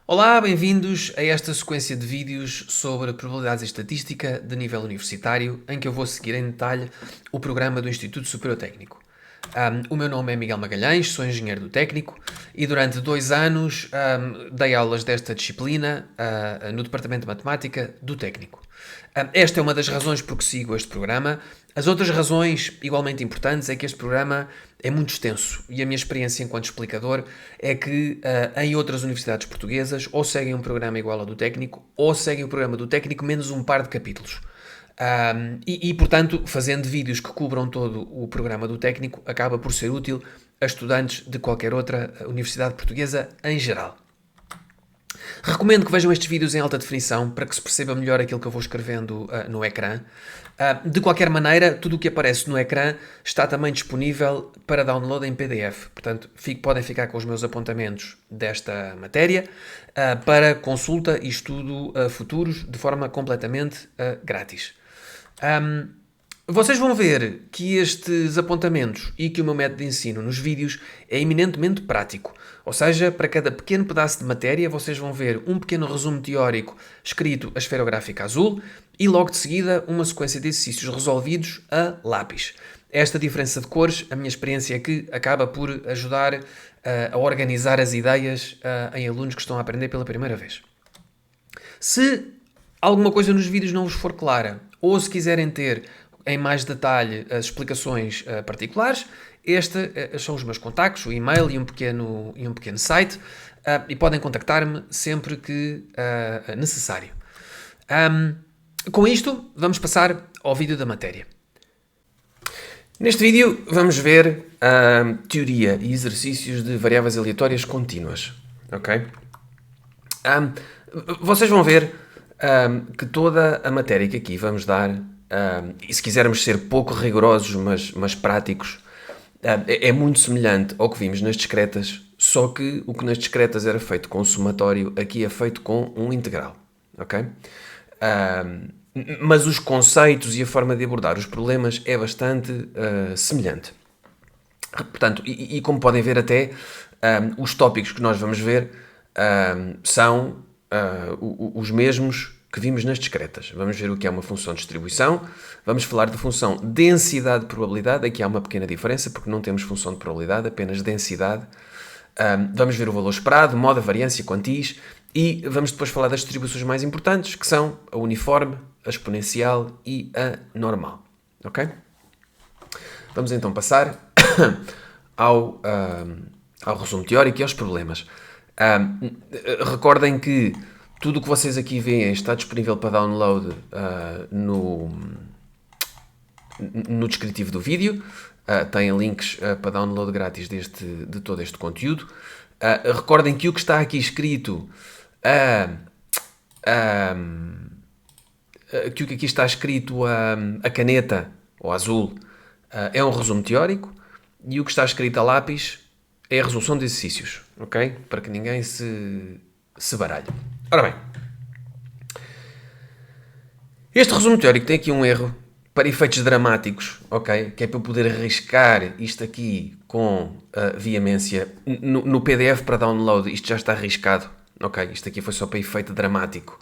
Olá, bem-vindos a esta sequência de vídeos sobre probabilidades e estatística de nível universitário, em que eu vou seguir em detalhe o programa do Instituto Superior Técnico. O meu nome é Miguel Magalhães, sou engenheiro do técnico e durante 2 anos dei aulas desta disciplina no Departamento de Matemática do técnico. Esta é uma das razões por que sigo este programa. As outras razões, igualmente importantes, é que este programa é muito extenso e a minha experiência enquanto explicador é que em outras universidades portuguesas ou seguem um programa igual ao do técnico ou seguem o programa do técnico menos um par de capítulos. Portanto, fazendo vídeos que cubram todo o programa do técnico, acaba por ser útil a estudantes de qualquer outra universidade portuguesa em geral. Recomendo que vejam estes vídeos em alta definição para que se perceba melhor aquilo que eu vou escrevendo no ecrã. De qualquer maneira, tudo o que aparece no ecrã está também disponível para download em PDF. Portanto, podem ficar com os meus apontamentos desta matéria para consulta e estudo futuros de forma completamente grátis. Vocês vão ver que estes apontamentos e que o meu método de ensino nos vídeos é eminentemente prático. Ou seja, para cada pequeno pedaço de matéria, vocês vão ver um pequeno resumo teórico escrito a esferográfica azul e logo de seguida uma sequência de exercícios resolvidos a lápis. Esta diferença de cores, a minha experiência é que acaba por ajudar a organizar as ideias em alunos que estão a aprender pela primeira vez. Se alguma coisa nos vídeos não vos for clara, ou se quiserem ter em mais detalhe as explicações particulares, estes são os meus contactos, o e-mail e um pequeno site, e podem contactar-me sempre que necessário. Com isto, vamos passar ao vídeo da matéria. Neste vídeo vamos ver a teoria e exercícios de variáveis aleatórias contínuas. Ok? Vocês vão ver que toda a matéria que aqui vamos dar, e se quisermos ser pouco rigorosos, mas práticos, é muito semelhante ao que vimos nas discretas, só que o que nas discretas era feito com somatório, aqui é feito com um integral. Ok? Mas os conceitos e a forma de abordar os problemas é bastante semelhante. Portanto, e como podem ver até, os tópicos que nós vamos ver são os mesmos que vimos nas discretas. Vamos ver o que é uma função de distribuição, vamos falar da função densidade de probabilidade, aqui há uma pequena diferença porque não temos função de probabilidade, apenas densidade. Vamos ver o valor esperado, modo, a variância, quantis, e vamos depois falar das distribuições mais importantes, que são a uniforme, a exponencial e a normal. Ok? Vamos então passar ao resumo teórico e aos problemas. Recordem que tudo o que vocês aqui veem está disponível para download no descritivo do vídeo. Tem links para download grátis de todo este conteúdo. Recordem que o que está aqui escrito que o que aqui está escrito a caneta ou azul é um resumo teórico e o que está escrito a lápis é a resolução de exercícios, ok? Para que ninguém se baralhe. Ora bem, este resumo teórico tem aqui um erro para efeitos dramáticos, ok? Que é para eu poder arriscar isto aqui com veemência. No PDF para download isto já está arriscado, ok? Isto aqui foi só para efeito dramático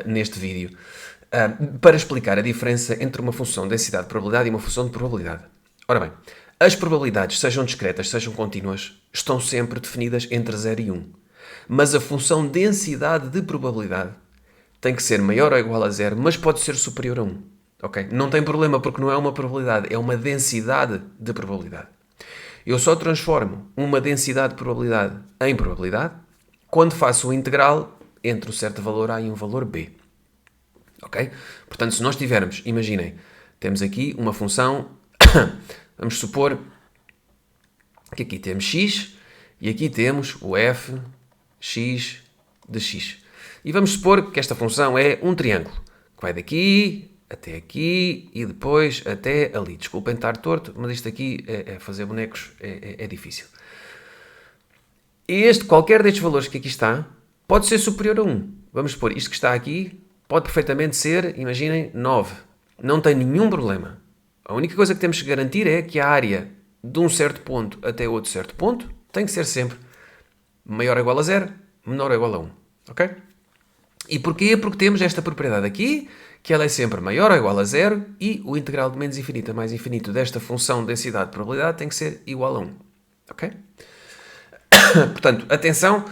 neste vídeo. Para explicar a diferença entre uma função de densidade de probabilidade e uma função de probabilidade. Ora bem, as probabilidades, sejam discretas, sejam contínuas, estão sempre definidas entre 0 e 1. Mas a função densidade de probabilidade tem que ser maior ou igual a 0, mas pode ser superior a 1. Okay? Não tem problema porque não é uma probabilidade, é uma densidade de probabilidade. Eu só transformo uma densidade de probabilidade em probabilidade quando faço o integral entre um certo valor A e um valor B. Ok? Portanto, se nós tivermos, imaginem, temos aqui uma função, vamos supor que aqui temos x e aqui temos o f x de x. E vamos supor que esta função é um triângulo, que vai daqui até aqui e depois até ali. Desculpem estar torto, mas isto aqui fazer bonecos é difícil. Qualquer destes valores que aqui está pode ser superior a 1. Vamos supor, isto que está aqui pode perfeitamente ser, imaginem, 9. Não tem nenhum problema. A única coisa que temos que garantir é que a área de um certo ponto até outro certo ponto tem que ser sempre maior ou igual a 0, menor ou igual a 1. Ok? E porquê? Porque temos esta propriedade aqui, que ela é sempre maior ou igual a 0, e o integral de menos infinito a mais infinito desta função densidade de probabilidade tem que ser igual a 1. Ok? Portanto, atenção,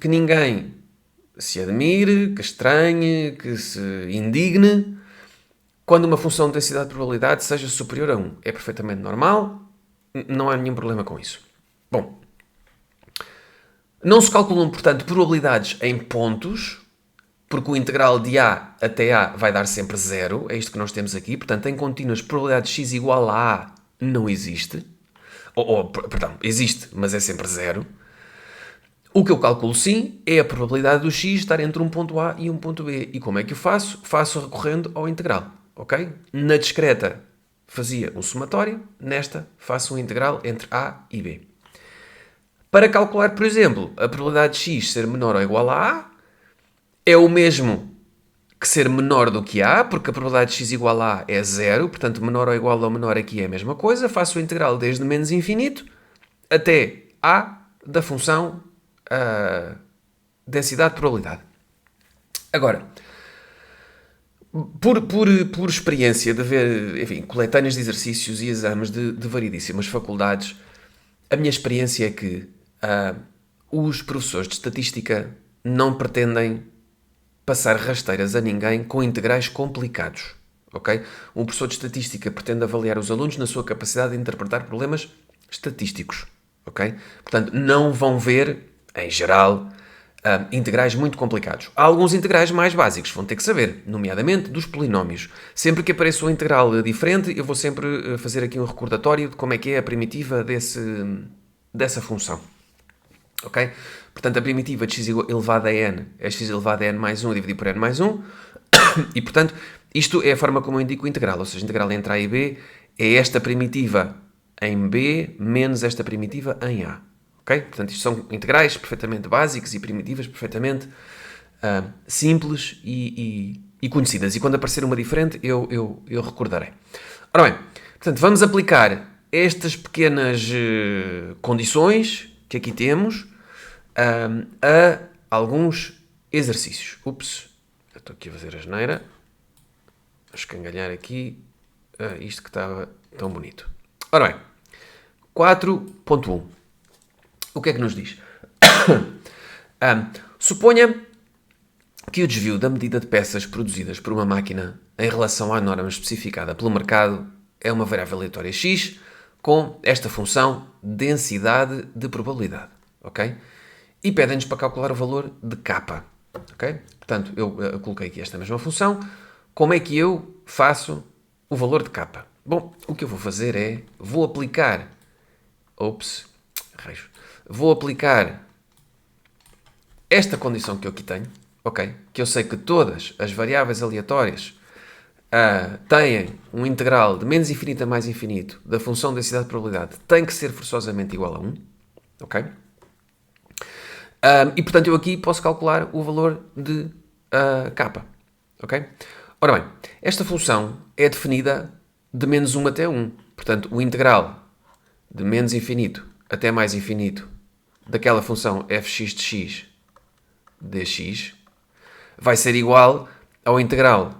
que ninguém se admire, que estranhe, que se indigne quando uma função de densidade de probabilidade seja superior a 1. É perfeitamente normal, não há nenhum problema com isso. Bom, não se calculam, portanto, probabilidades em pontos, porque o integral de A até A vai dar sempre 0, é isto que nós temos aqui. Portanto, em contínuas, probabilidade de x igual a A não existe. Perdão, existe, mas é sempre 0. O que eu calculo sim é a probabilidade do x estar entre um ponto A e um ponto B. E como é que o faço? Faço recorrendo ao integral, ok? Na discreta fazia um somatório, nesta faço um integral entre A e B. Para calcular, por exemplo, a probabilidade de x ser menor ou igual a A, é o mesmo que ser menor do que A, porque a probabilidade de x igual a A é 0, portanto menor ou igual ao menor aqui é a mesma coisa. Faço o integral desde menos infinito até A da função densidade de probabilidade. Agora, por experiência de ver, enfim, coletâneas de exercícios e exames de variedíssimas faculdades, a minha experiência é que os professores de estatística não pretendem passar rasteiras a ninguém com integrais complicados, ok? Um professor de estatística pretende avaliar os alunos na sua capacidade de interpretar problemas estatísticos, ok? Portanto, não vão ver, em geral, integrais muito complicados. Há alguns integrais mais básicos, vão ter que saber, nomeadamente dos polinómios. Sempre que apareça um integral diferente, eu vou sempre fazer aqui um recordatório de como é que é a primitiva dessa função. Ok? Portanto, a primitiva de x elevado a n é x elevado a n mais 1 dividido por n mais 1. E, portanto, isto é a forma como eu indico o integral. Ou seja, a integral entre a e b é esta primitiva em b menos esta primitiva em a. Ok? Portanto, isto são integrais perfeitamente básicos e primitivas perfeitamente simples e conhecidas. E quando aparecer uma diferente, eu recordarei. Ora bem, portanto, vamos aplicar estas pequenas condições que aqui temos a alguns exercícios. Ups, eu estou aqui a fazer a asneira. A escangalhar aqui isto que estava tão bonito. Ora bem, 4.1. O que é que nos diz? Suponha que o desvio da medida de peças produzidas por uma máquina em relação à norma especificada pelo mercado é uma variável aleatória x com esta função densidade de probabilidade, ok? E pedem-nos para calcular o valor de k, ok? Portanto, eu coloquei aqui esta mesma função. Como é que eu faço o valor de k? Bom, o que eu vou fazer é, vou aplicar esta condição que eu aqui tenho, ok? Que eu sei que todas as variáveis aleatórias têm um integral de menos infinito a mais infinito da função de densidade de probabilidade tem que ser forçosamente igual a 1, ok? E portanto eu aqui posso calcular o valor de k, ok? Ora bem, esta função é definida de menos 1 até 1, portanto o integral de menos infinito até mais infinito daquela função fx de x dx vai ser igual ao integral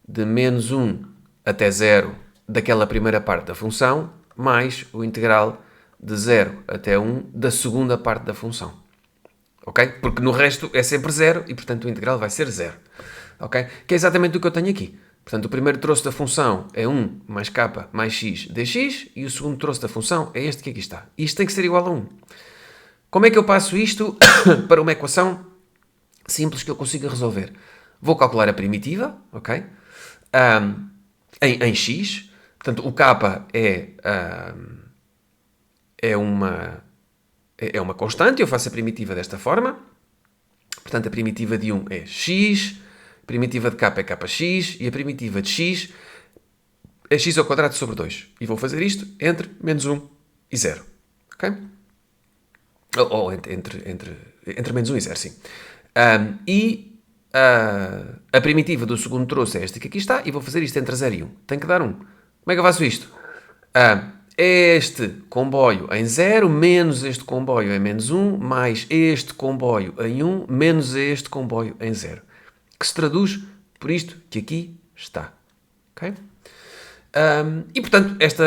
de menos 1 até 0 daquela primeira parte da função mais o integral de 0 até 1 da segunda parte da função. Ok? Porque no resto é sempre 0 e, portanto, o integral vai ser 0. Ok? Que é exatamente o que eu tenho aqui. Portanto, o primeiro troço da função é 1 mais k mais x dx e o segundo troço da função é este que aqui está. Isto tem que ser igual a 1. Como é que eu passo isto para uma equação simples que eu consiga resolver? Vou calcular a primitiva, ok? Em x. Portanto, o k é uma constante. Eu faço a primitiva desta forma. Portanto, a primitiva de 1 é x, a primitiva de k é kx e a primitiva de x é x ao quadrado sobre 2. E vou fazer isto entre menos 1 e 0. Ok? Ou entre menos 1 e 0, sim. A primitiva do segundo troço é esta que aqui está e vou fazer isto entre 0 e 1. Tem que dar 1. Como é que eu faço isto? este comboio em 0 menos este comboio em menos 1 mais este comboio em 1 menos este comboio em 0. Que se traduz por isto que aqui está. Ok? E portanto, esta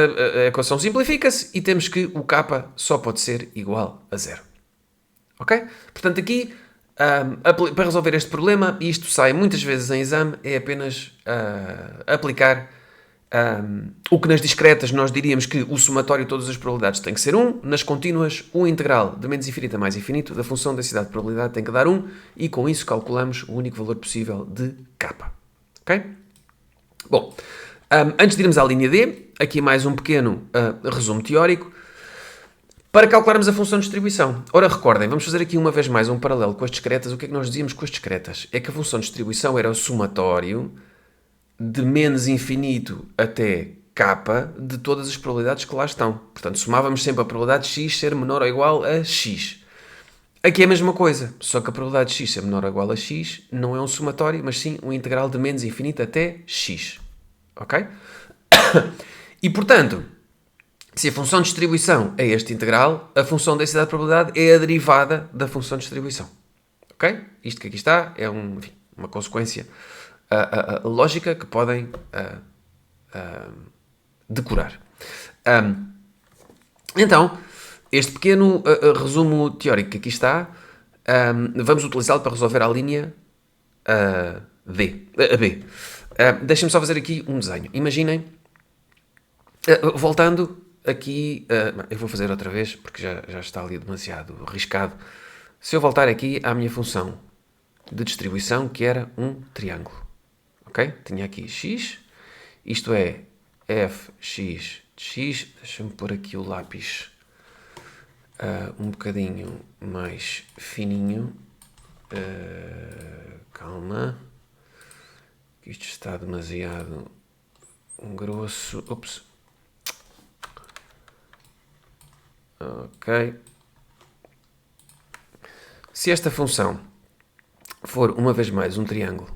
equação simplifica-se e temos que o k só pode ser igual a 0. Ok? Portanto, aqui, para resolver este problema, e isto sai muitas vezes em exame, é apenas aplicar o que nas discretas nós diríamos que o somatório de todas as probabilidades tem que ser 1, nas contínuas o integral de menos infinito a mais infinito da função densidade de probabilidade tem que dar 1 e com isso calculamos o único valor possível de k. Ok? Bom, antes de irmos à linha D, aqui mais um pequeno resumo teórico. Para calcularmos a função de distribuição. Ora, recordem, vamos fazer aqui uma vez mais um paralelo com as discretas. O que é que nós dizíamos com as discretas? É que a função de distribuição era o somatório de menos infinito até k de todas as probabilidades que lá estão. Portanto, somávamos sempre a probabilidade de x ser menor ou igual a x. Aqui é a mesma coisa, só que a probabilidade de x ser menor ou igual a x não é um somatório, mas sim um integral de menos infinito até x. Ok? E, portanto, se a função de distribuição é este integral, a função de densidade de probabilidade é a derivada da função de distribuição. Ok? Isto que aqui está é uma consequência lógica que podem decorar. Então, este pequeno resumo teórico que aqui está, vamos utilizá-lo para resolver a linha B. Deixem-me só fazer aqui um desenho. Imaginem, voltando aqui, eu vou fazer outra vez porque já está ali demasiado arriscado. Se eu voltar aqui à minha função de distribuição, que era um triângulo. Ok? Tinha aqui x, isto é fx de x. Deixa-me pôr aqui o lápis um bocadinho mais fininho. Calma. Isto está demasiado grosso. Ups. Ok. Se esta função for uma vez mais um triângulo,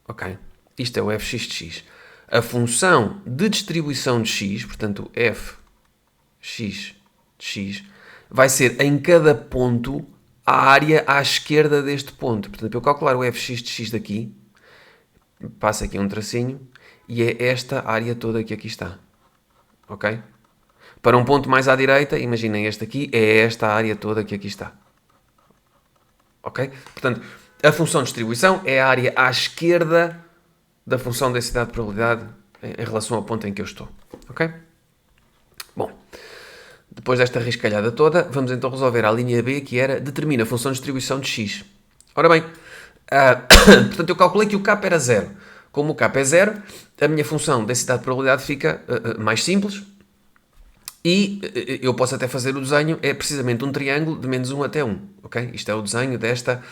ok? Isto é o fx de x. A função de distribuição de x, portanto fx de x, vai ser em cada ponto a área à esquerda deste ponto. Portanto, para eu calcular o fx de x daqui, passa aqui um tracinho e é esta área toda que aqui está. Ok? Para um ponto mais à direita, imaginem este aqui, é esta área toda que aqui está. Ok? Portanto, a função de distribuição é a área à esquerda da função de densidade de probabilidade em relação ao ponto em que eu estou. Ok? Bom, depois desta riscalhada toda, vamos então resolver a linha B, que era determina a função de distribuição de x. Ora bem, portanto eu calculei que o k era 0. Como o k é 0, a minha função de densidade de probabilidade fica mais simples e eu posso até fazer o desenho, é precisamente um triângulo de menos 1 até 1. Ok? Isto é o desenho desta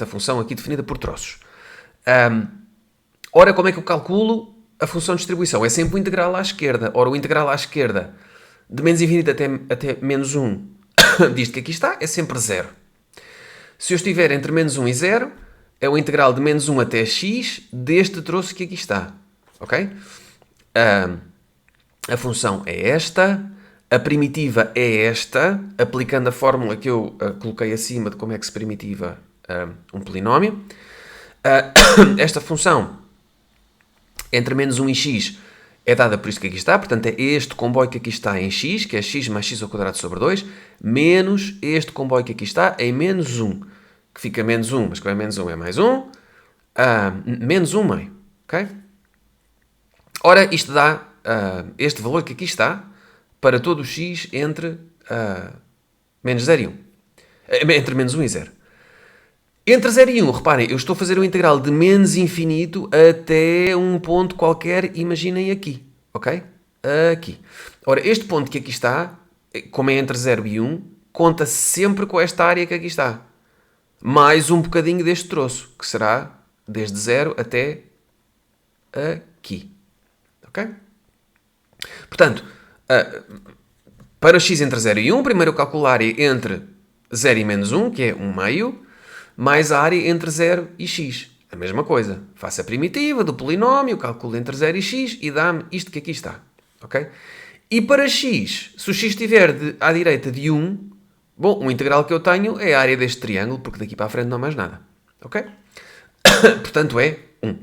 função aqui definida por troços. Ora, como é que eu calculo a função de distribuição? É sempre o integral à esquerda. Ora, o integral à esquerda de menos infinito até menos 1 disto que aqui está é sempre 0. Se eu estiver entre menos 1 e 0, é o integral de menos 1 até x deste troço que aqui está. Ok? A função é esta, a primitiva é esta, aplicando a fórmula que eu coloquei acima de como é que se primitiva um polinómio. Esta função entre menos 1 e x é dada por isto que aqui está, portanto é este comboio que aqui está em x, que é x mais x ao quadrado sobre 2, menos este comboio que aqui está em menos 1, que fica menos 1, mas que vai menos 1 é mais 1, menos 1 meio, ok? Ora, isto dá este valor que aqui está para todo o x entre menos 0 e 1. Entre menos 1 e 0. Entre 0 e 1, reparem, eu estou a fazer o integral de menos infinito até um ponto qualquer, imaginem aqui, ok? Aqui. Ora, este ponto que aqui está, como é entre 0 e 1, conta sempre com esta área que aqui está. Mais um bocadinho deste troço, que será desde 0 até aqui. Ok? Portanto, para x entre 0 e 1, primeiro eu calculo a área entre 0 e menos 1, que é 1 meio, mais a área entre 0 e x. A mesma coisa. Faço a primitiva do polinómio, calculo entre 0 e x e dá-me isto que aqui está. ok? E para x, se o x estiver à direita de 1, bom, o integral que eu tenho é a área deste triângulo, porque daqui para a frente não há mais nada, ok? Portanto é 1.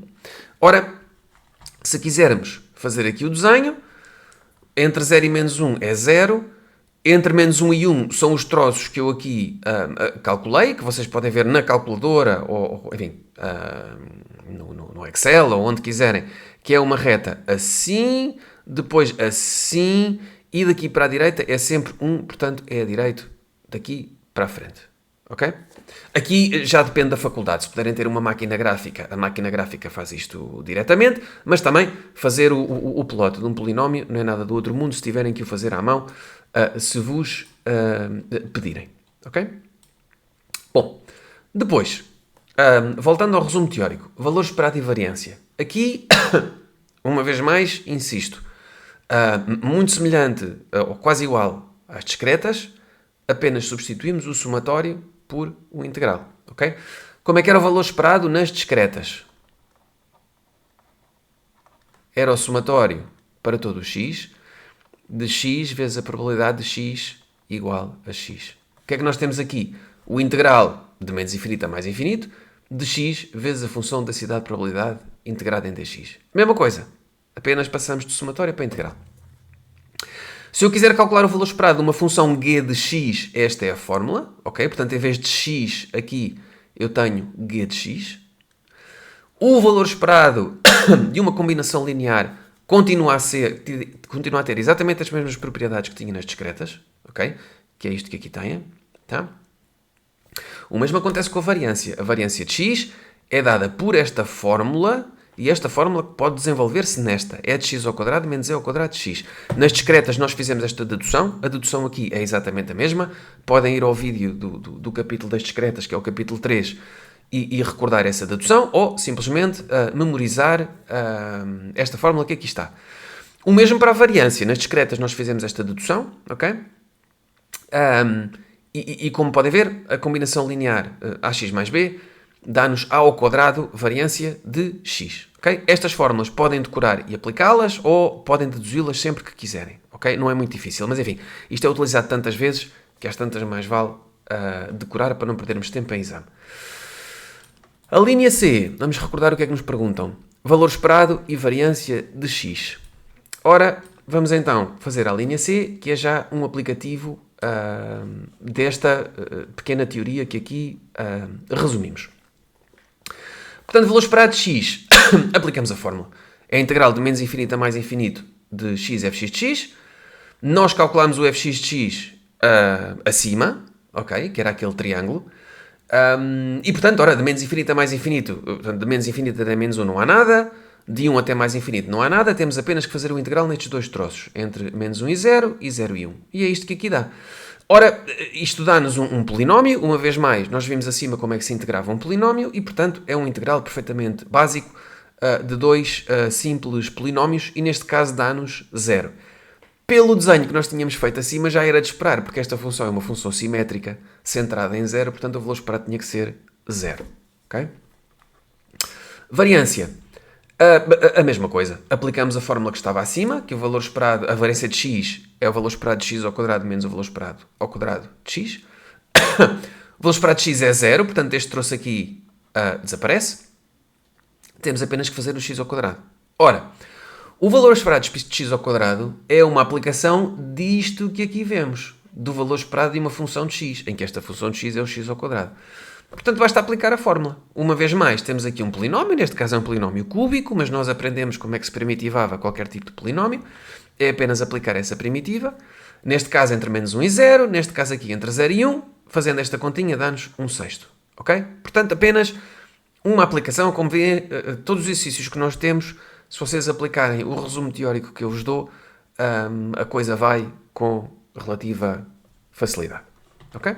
Ora, se quisermos fazer aqui o desenho, entre 0 e menos 1 é 0, entre menos 1 e 1 são os troços que eu aqui calculei, que vocês podem ver na calculadora, ou enfim, no Excel, ou onde quiserem, que é uma reta assim, depois assim, e daqui para a direita é sempre 1, portanto é a direito daqui para a frente. Ok? Aqui já depende da faculdade. Se puderem ter uma máquina gráfica, a máquina gráfica faz isto diretamente, mas também fazer o plot de um polinómio não é nada do outro mundo se tiverem que o fazer à mão, se vos pedirem. Ok? Bom, depois, voltando ao resumo teórico, valor esperado e variância. Aqui, uma vez mais, insisto, muito semelhante, ou quase igual às discretas, apenas substituímos o somatório por o integral, ok? Como é que era o valor esperado nas discretas? Era o somatório para todo o x, de x vezes a probabilidade de x igual a x. O que é que nós temos aqui? O integral de menos infinito a mais infinito, de x vezes a função de densidade de probabilidade integrada em dx. Mesma coisa, apenas passamos do somatório para a integral. Se eu quiser calcular o valor esperado de uma função g de x, esta é a fórmula, ok? Portanto, em vez de x aqui, eu tenho g de x. O valor esperado de uma combinação linear continua a ter exatamente as mesmas propriedades que tinha nas discretas, ok? Que é isto que aqui tem, tá? O mesmo acontece com a variância. A variância de x é dada por esta fórmula. E esta fórmula pode desenvolver-se nesta. É de x ao quadrado menos e ao quadrado de x. Nas discretas nós fizemos esta dedução. A dedução aqui é exatamente a mesma. Podem ir ao vídeo do capítulo das discretas, que é o capítulo 3, e recordar essa dedução. Ou simplesmente memorizar esta fórmula que aqui está. O mesmo para a variância. Nas discretas nós fizemos esta dedução. Ok? E como podem ver, a combinação linear ax mais b dá-nos a ao quadrado variância de x. Okay? Estas fórmulas podem decorar e aplicá-las ou podem deduzi-las sempre que quiserem. Okay? Não é muito difícil, mas enfim, isto é utilizado tantas vezes que às tantas mais vale decorar para não perdermos tempo em exame. A linha C, vamos recordar o que é que nos perguntam. Valor esperado e variância de x. Ora, vamos então fazer a linha C, que é já um aplicativo desta pequena teoria que aqui resumimos. Portanto, valor esperado de x, aplicamos a fórmula. É a integral de menos infinito a mais infinito de x fx de x. Nós calculamos o fx de x acima, ok? Que era aquele triângulo. E, portanto, ora, de menos infinito a mais infinito, portanto, de menos infinito até menos 1 não há nada. De 1 até mais infinito não há nada. Temos apenas que fazer o integral nestes dois troços, entre menos 1 e 0 e 0 e 1. E é isto que aqui dá. Ora, isto dá-nos um polinómio, uma vez mais, nós vimos acima como é que se integrava um polinómio e, portanto, é um integral perfeitamente básico de dois simples polinómios e, neste caso, dá-nos 0. Pelo desenho que nós tínhamos feito acima, já era de esperar, porque esta função é uma função simétrica centrada em 0, portanto, o valor esperado tinha que ser 0. Okay? Variância. A mesma coisa. Aplicamos a fórmula que estava acima, que o valor esperado, a variância de x é o valor esperado de x ao quadrado menos o valor esperado ao quadrado de x. O valor esperado de x é 0, portanto este troço aqui desaparece. Temos apenas que fazer o x ao quadrado. Ora, o valor esperado de x ao quadrado é uma aplicação disto que aqui vemos, do valor esperado de uma função de x, em que esta função de x é o x ao quadrado. Portanto, basta aplicar a fórmula. Uma vez mais, temos aqui um polinómio, neste caso é um polinómio cúbico, mas nós aprendemos como é que se primitivava qualquer tipo de polinómio. É apenas aplicar essa primitiva. Neste caso, entre menos 1 e 0. Neste caso aqui, entre 0 e 1. Fazendo esta continha, dá-nos 1/6. Ok? Portanto, apenas uma aplicação. Como vêem, todos os exercícios que nós temos, se vocês aplicarem o resumo teórico que eu vos dou, a coisa vai com relativa facilidade. Ok?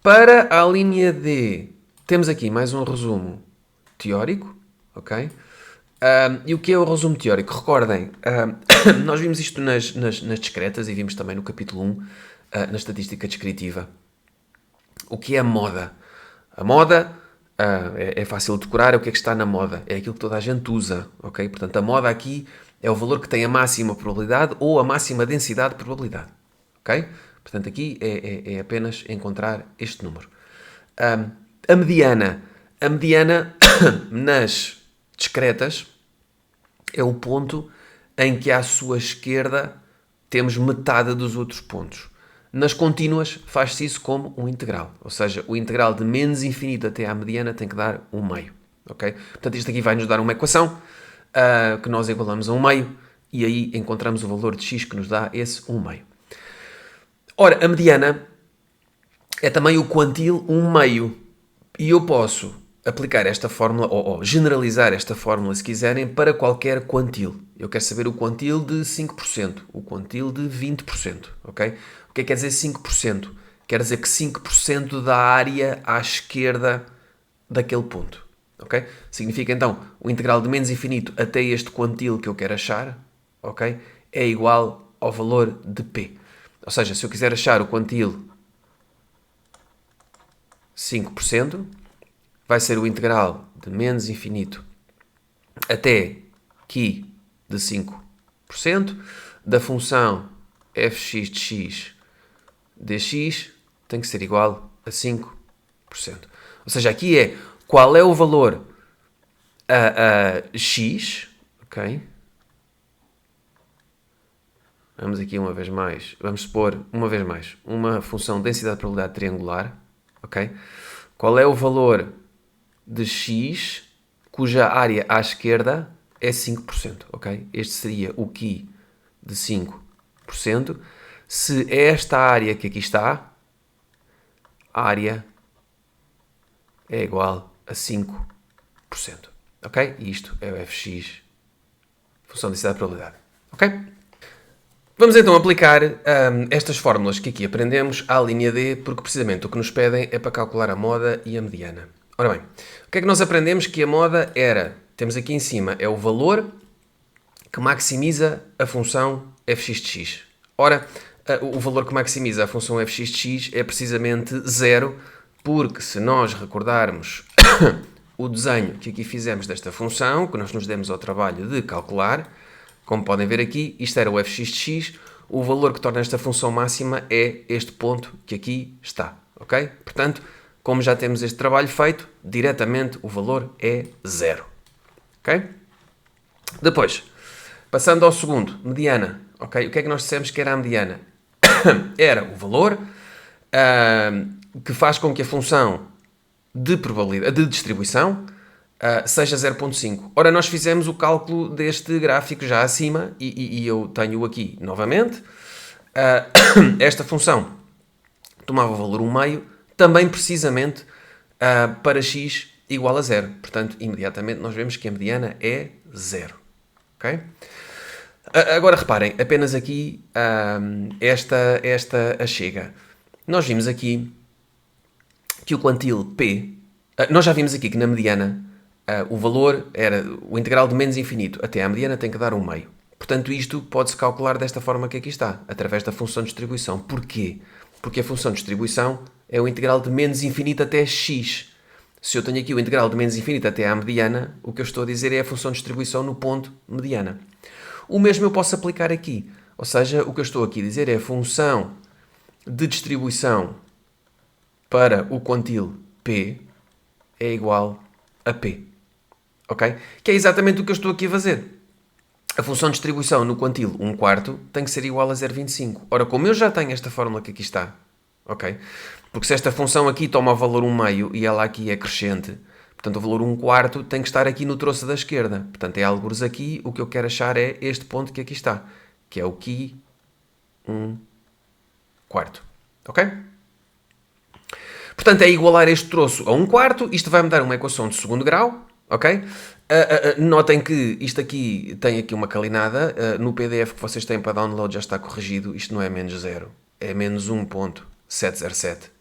Para a linha D, temos aqui mais um resumo teórico, ok? E o que é o resumo teórico? Recordem, nós vimos isto nas discretas e vimos também no capítulo 1, na estatística descritiva. O que é a moda? A moda é fácil de decorar, é o que é que está na moda. É aquilo que toda a gente usa, ok? Portanto, a moda aqui É o valor que tem a máxima probabilidade ou a máxima densidade de probabilidade. Ok? Portanto, aqui é apenas encontrar este número. A mediana nas discretas é o ponto em que à sua esquerda temos metade dos outros pontos. Nas contínuas faz-se isso como um integral, ou seja, o integral de menos infinito até à mediana tem que dar 1/2. Okay? Portanto, isto aqui vai nos dar uma equação que nós igualamos a 1/2 e aí encontramos o valor de x que nos dá esse 1/2. Ora, a mediana é também o quantil 1/2 e eu posso aplicar esta fórmula ou generalizar esta fórmula, se quiserem, para qualquer quantil. Eu quero saber o quantil de 5%, o quantil de 20%, ok? O que é que quer dizer 5%? Quer dizer que 5% da área à esquerda daquele ponto, ok? Significa, então, o integral de menos infinito até este quantil que eu quero achar, ok? É igual ao valor de P. Ou seja, se eu quiser achar o quantil 5%, vai ser o integral de menos infinito até aqui de 5% da função fx de x dx tem que ser igual a 5%. Ou seja, aqui é qual é o valor a x, ok? Vamos aqui uma vez mais, vamos supor uma vez mais uma função de densidade de probabilidade triangular, ok? Qual é o valor de x cuja área à esquerda é 5%, ok? Este seria o QI de 5%. Se é esta área que aqui está, a área é igual a 5%, ok? E isto é o fx, função de densidade de probabilidade, ok? Vamos então aplicar estas fórmulas que aqui aprendemos à linha D, porque precisamente o que nos pedem é para calcular a moda e a mediana. Ora bem, o que é que nós aprendemos? Que a moda era, temos aqui em cima, é o valor que maximiza a função fx de x. Ora, o valor que maximiza a função fx de x é precisamente 0, porque se nós recordarmos o desenho que aqui fizemos desta função, que nós nos demos ao trabalho de calcular, como podem ver aqui, isto era o fx de x, o valor que torna esta função máxima é este ponto que aqui está, ok? Portanto, como já temos este trabalho feito, diretamente o valor é 0, ok? Depois, passando ao segundo, mediana, ok? O que é que nós dissemos que era a mediana? Era o valor que faz com que a função de probabilidade, de distribuição, seja 0.5. Ora, nós fizemos o cálculo deste gráfico já acima e eu tenho aqui novamente. Esta função tomava o valor 1/2 também precisamente para x igual a 0. Portanto, imediatamente nós vemos que a mediana é 0. Okay? Agora reparem, apenas aqui esta achega. Nós vimos aqui que o quantil P, nós já vimos aqui que na mediana o valor era o integral de menos infinito até à mediana tem que dar 1/2. Portanto, isto pode-se calcular desta forma que aqui está, através da função de distribuição. Porquê? Porque a função de distribuição é o integral de menos infinito até x. Se eu tenho aqui o integral de menos infinito até à mediana, o que eu estou a dizer é a função de distribuição no ponto mediana. O mesmo eu posso aplicar aqui. Ou seja, o que eu estou aqui a dizer é a função de distribuição para o quantil P é igual a P. Ok? Que é exatamente o que eu estou aqui a fazer. A função de distribuição no quantil 1/4 tem que ser igual a 0,25. Ora, como eu já tenho esta fórmula que aqui está, ok? Porque se esta função aqui toma o valor 1/2 e ela aqui é crescente, portanto o valor 1/4 tem que estar aqui no troço da esquerda. Portanto, é algures aqui, o que eu quero achar é este ponto que aqui está, que é o QI 1/4. Ok? Portanto, é igualar este troço a 1/4. Isto vai-me dar uma equação de segundo grau, ok? Notem que isto aqui tem aqui uma calinada. No PDF que vocês têm para download já está corrigido. Isto não é menos 0, é menos 1.707,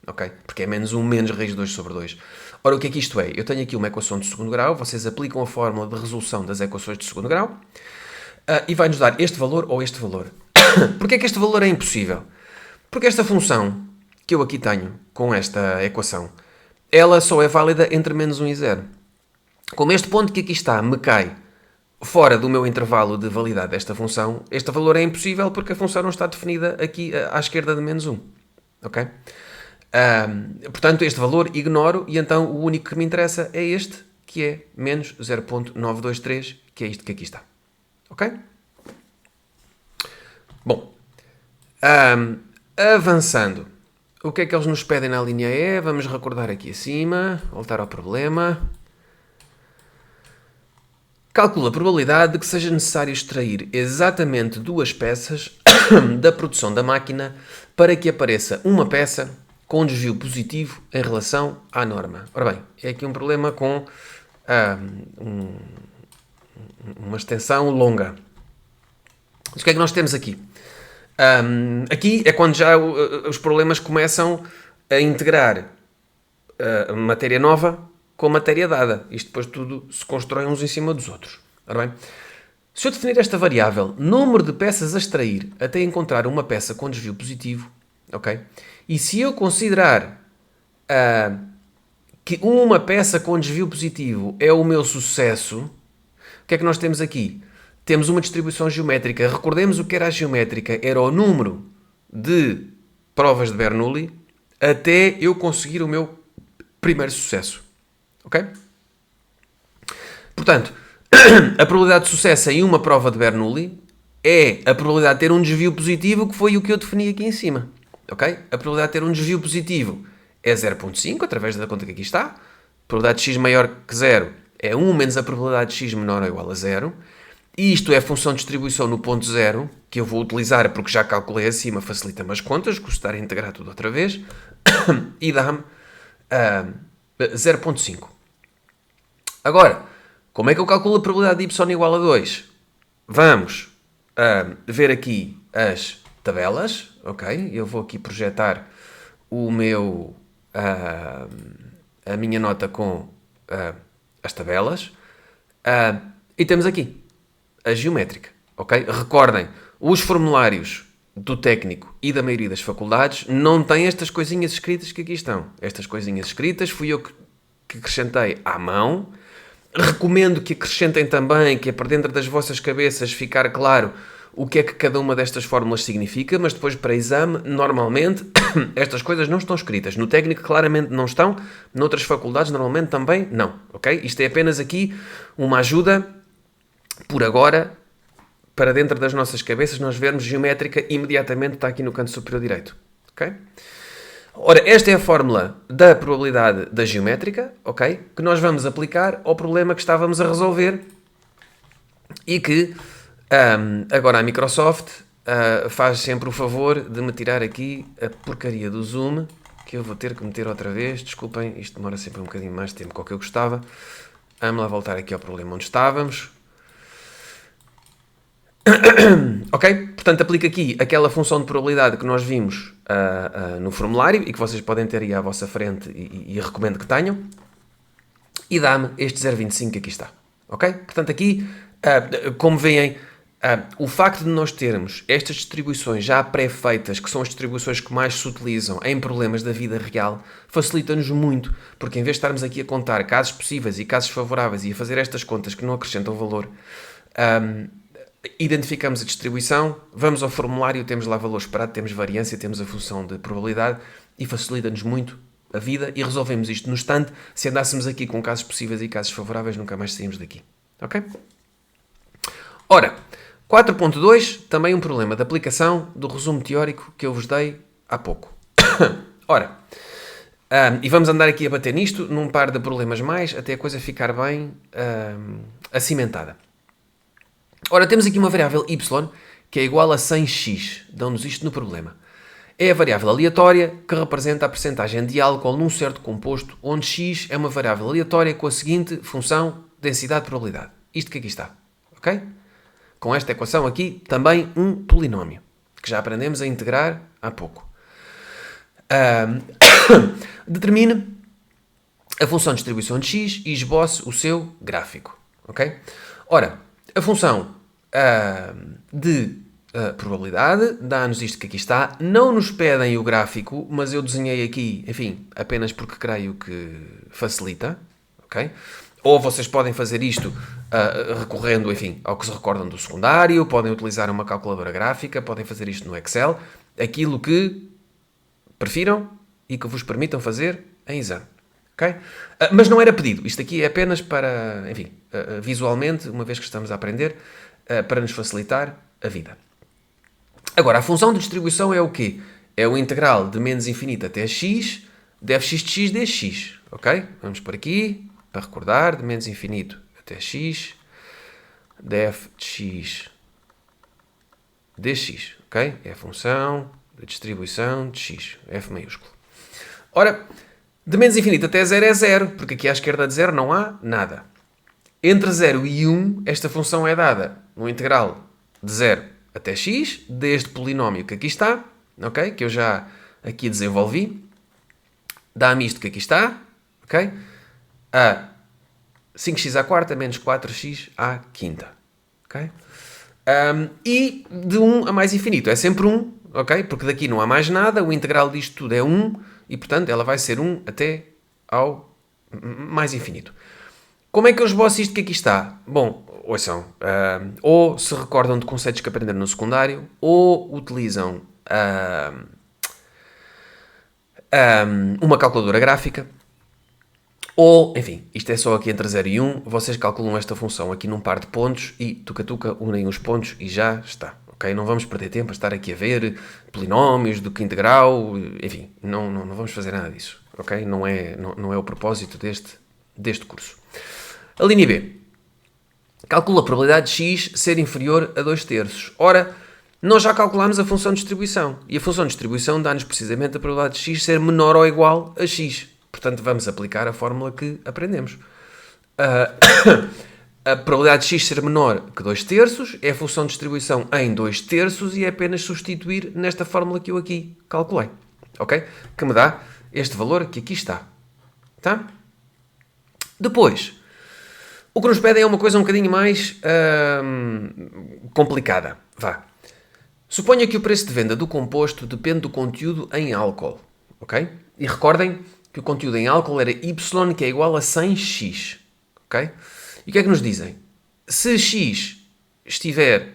ok? Porque é menos 1 menos raiz de 2 sobre 2. Ora, o que é que isto é? Eu tenho aqui uma equação de segundo grau. Vocês aplicam a fórmula de resolução das equações de segundo grau e vai-nos dar este valor ou este valor. Porquê é que este valor é impossível? Porque esta função que eu aqui tenho com esta equação, ela só é válida entre menos 1 e 0. Como este ponto que aqui está me cai fora do meu intervalo de validade desta função, este valor é impossível porque a função não está definida aqui à esquerda de menos 1. Ok? Portanto, este valor ignoro e então o único que me interessa é este, que é menos 0.923, que é isto que aqui está. Ok? Bom, avançando. O que é que eles nos pedem na linha E? Vamos recordar aqui acima, voltar ao problema. Calcula a probabilidade de que seja necessário extrair exatamente 2 peças da produção da máquina para que apareça uma peça com desvio positivo em relação à norma. Ora bem, é aqui um problema com uma extensão longa. Mas o que é que nós temos aqui? Aqui é quando já os problemas começam a integrar matéria nova com matéria dada. Isto depois tudo se constrói uns em cima dos outros. Ora bem, se eu definir esta variável, número de peças a extrair até encontrar uma peça com desvio positivo, ok? E se eu considerar que uma peça com desvio positivo é o meu sucesso, o que é que nós temos aqui? Temos uma distribuição geométrica. Recordemos o que era a geométrica. Era o número de provas de Bernoulli até eu conseguir o meu primeiro sucesso. Ok? Portanto, a probabilidade de sucesso em uma prova de Bernoulli é a probabilidade de ter um desvio positivo, que foi o que eu defini aqui em cima. Ok? A probabilidade de ter um desvio positivo é 0.5, através da conta que aqui está. A probabilidade de x maior que 0 é 1 menos a probabilidade de x menor ou igual a 0. E isto é a função de distribuição no ponto 0, que eu vou utilizar porque já calculei acima, facilita-me as contas, custar a integrar tudo outra vez, e dá-me 0.5. Agora, como é que eu calculo a probabilidade de y igual a 2? Vamos ver aqui as tabelas, ok? Eu vou aqui projetar o meu, a minha nota com as tabelas, e temos aqui a geométrica, ok? Recordem, os formulários do técnico e da maioria das faculdades não têm estas coisinhas escritas que aqui estão. Estas coisinhas escritas fui eu que acrescentei à mão. Recomendo que acrescentem também, que é para dentro das vossas cabeças ficar claro o que é que cada uma destas fórmulas significa, mas depois para exame, normalmente, estas coisas não estão escritas. No técnico claramente não estão, noutras faculdades normalmente também não, ok? Isto é apenas aqui uma ajuda por agora, para dentro das nossas cabeças, nós vermos geométrica, imediatamente está aqui no canto superior direito. Ok? Ora, esta é a fórmula da probabilidade da geométrica, ok? Que nós vamos aplicar ao problema que estávamos a resolver e que agora a Microsoft faz sempre o favor de me tirar aqui a porcaria do zoom, que eu vou ter que meter outra vez. Desculpem, isto demora sempre um bocadinho mais de tempo do que eu gostava. Vamos lá voltar aqui ao problema onde estávamos. Ok? Portanto, aplica aqui aquela função de probabilidade que nós vimos no formulário e que vocês podem ter aí à vossa frente e recomendo que tenham. E dá-me este 0,25 que aqui está. Ok? Portanto, aqui, como veem, o facto de nós termos estas distribuições já pré-feitas, que são as distribuições que mais se utilizam em problemas da vida real, facilita-nos muito, porque em vez de estarmos aqui a contar casos possíveis e casos favoráveis e a fazer estas contas que não acrescentam valor, identificamos a distribuição, vamos ao formulário, temos lá valor esperado, temos variância, temos a função de probabilidade e facilita-nos muito a vida e resolvemos isto no instante. Se andássemos aqui com casos possíveis e casos favoráveis, nunca mais saímos daqui. Ok? Ora, 4.2, também um problema de aplicação do resumo teórico que eu vos dei há pouco. Ora, e vamos andar aqui a bater nisto num par de problemas mais, até a coisa ficar bem acimentada. Ora, temos aqui uma variável y que é igual a 100x. Dão-nos isto no problema. É a variável aleatória que representa a percentagem de álcool num certo composto, onde x é uma variável aleatória com a seguinte função densidade-probabilidade. Isto que aqui está. Ok? Com esta equação aqui, também um polinómio, que já aprendemos a integrar há pouco. Determine a função de distribuição de x e esboce o seu gráfico. Ok? Ora, a função de probabilidade dá-nos isto que aqui está. Não nos pedem o gráfico, mas eu desenhei aqui, enfim, apenas porque creio que facilita. Ok? Ou vocês podem fazer isto recorrendo, enfim, ao que se recordam do secundário, podem utilizar uma calculadora gráfica, podem fazer isto no Excel, aquilo que prefiram e que vos permitam fazer em exame. Okay? Mas não era pedido. Isto aqui é apenas para, enfim, visualmente, uma vez que estamos a aprender, para nos facilitar a vida. Agora, a função de distribuição é o quê? É o integral de menos infinito até x, de fx de x dx. Ok? Vamos por aqui, para recordar, de menos infinito até x, de f de x dx. Ok? É a função de distribuição de x, f maiúsculo. Ora, de menos infinito até 0 é 0, porque aqui à esquerda de 0 não há nada. Entre 0 e 1, esta função é dada no integral de 0 até x, deste polinómio que aqui está, ok? Que eu já aqui desenvolvi. Dá-me isto que aqui está, ok? A 5x à quarta menos 4x à quinta, ok? E de 1 a mais infinito é sempre 1, ok? Porque daqui não há mais nada, o integral disto tudo é 1, e portanto ela vai ser 1 até ao mais infinito. Como é que eu esboço isto que aqui está? Bom, ouçam, ou se recordam de conceitos que aprenderam no secundário, ou utilizam uma calculadora gráfica, ou, enfim, isto é só aqui entre 0 e 1, vocês calculam esta função aqui num par de pontos e tuca-tuca unem os pontos e já está. Okay? Não vamos perder tempo a estar aqui a ver polinómios do quinto grau, enfim, não vamos fazer nada disso. Okay? Não é o propósito deste curso. A linha B. Calcula a probabilidade de x ser inferior a 2/3. Ora, nós já calculámos a função de distribuição. E a função de distribuição dá-nos precisamente a probabilidade de x ser menor ou igual a x. Portanto, vamos aplicar a fórmula que aprendemos. A probabilidade de x ser menor que 2/3 é a função de distribuição em 2/3 e é apenas substituir nesta fórmula que eu aqui calculei. Ok? Que me dá este valor que aqui está. Tá? Depois, o que nos pedem é uma coisa um bocadinho mais complicada. Vá. Suponha que o preço de venda do composto depende do conteúdo em álcool. Ok? E recordem que o conteúdo em álcool era Y, que é igual a 100x. Ok? E o que é que nos dizem? Se x estiver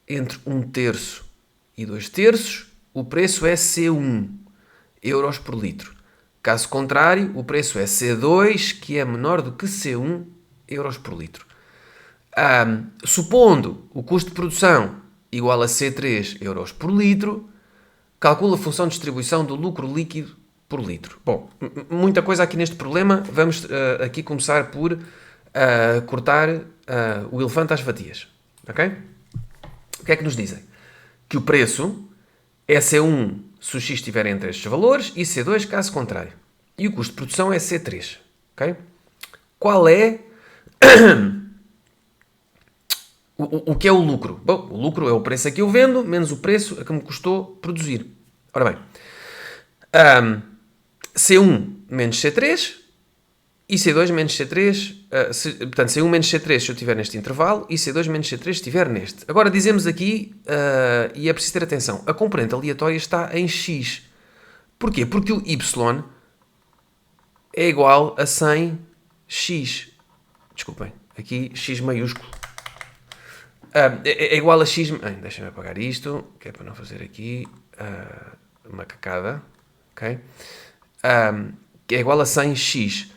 entre 1/3 e 2/3, o preço é C1 euros por litro. Caso contrário, o preço é C2, que é menor do que C1 euros por litro. Supondo o custo de produção igual a C3 euros por litro, calcula a função de distribuição do lucro líquido por litro. Bom, muita coisa aqui neste problema. Vamos aqui começar por cortar o elefante às fatias. Ok? O que é que nos dizem? Que o preço é C1 se o x estiver entre estes valores e C2 caso contrário. E o custo de produção é C3. Ok? Qual é o que é o lucro? Bom, o lucro é o preço a que eu vendo menos o preço a que me custou produzir. Ora bem, C1 menos C3 e C2 menos C3, portanto C1 menos C3 se eu estiver neste intervalo e C2 menos C3 se estiver neste. Agora dizemos aqui, e é preciso ter atenção, a componente aleatória está em X. Porquê? Porque o Y é igual a 100x. Desculpem, aqui x maiúsculo. É igual a x... Deixa-me apagar isto, que é para não fazer aqui uma cacada. Ok? É igual a 100x.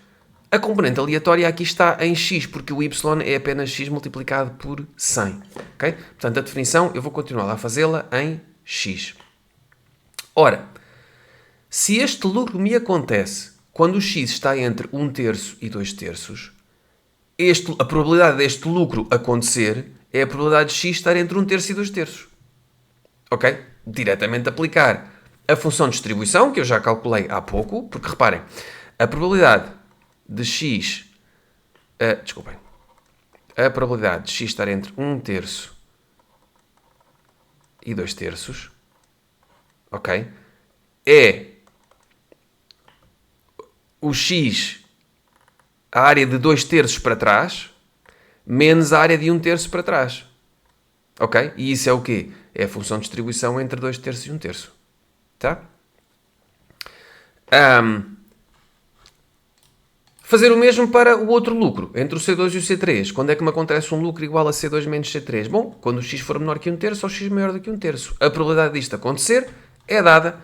A componente aleatória aqui está em x, porque o y é apenas x multiplicado por 100. Ok? Portanto, a definição eu vou continuar a fazê-la em x. Ora, se este lucro me acontece quando o x está entre 1/3 e 2/3, a probabilidade deste lucro acontecer é a probabilidade de x estar entre 1/3 e 2/3. Ok? Diretamente aplicar a função de distribuição, que eu já calculei há pouco, porque reparem, a probabilidade de x... A probabilidade de x estar entre 1/3 e 2/3, ok? É o x, a área de 2/3 para trás, menos a área de 1/3 para trás. Ok? E isso é o quê? É a função de distribuição entre 2/3 e 1/3. Tá? Fazer o mesmo para o outro lucro, entre o C2 e o C3. Quando é que me acontece um lucro igual a C2 menos C3? Bom, quando o X for menor que 1/3 ou X maior do que 1/3. A probabilidade disto acontecer é dada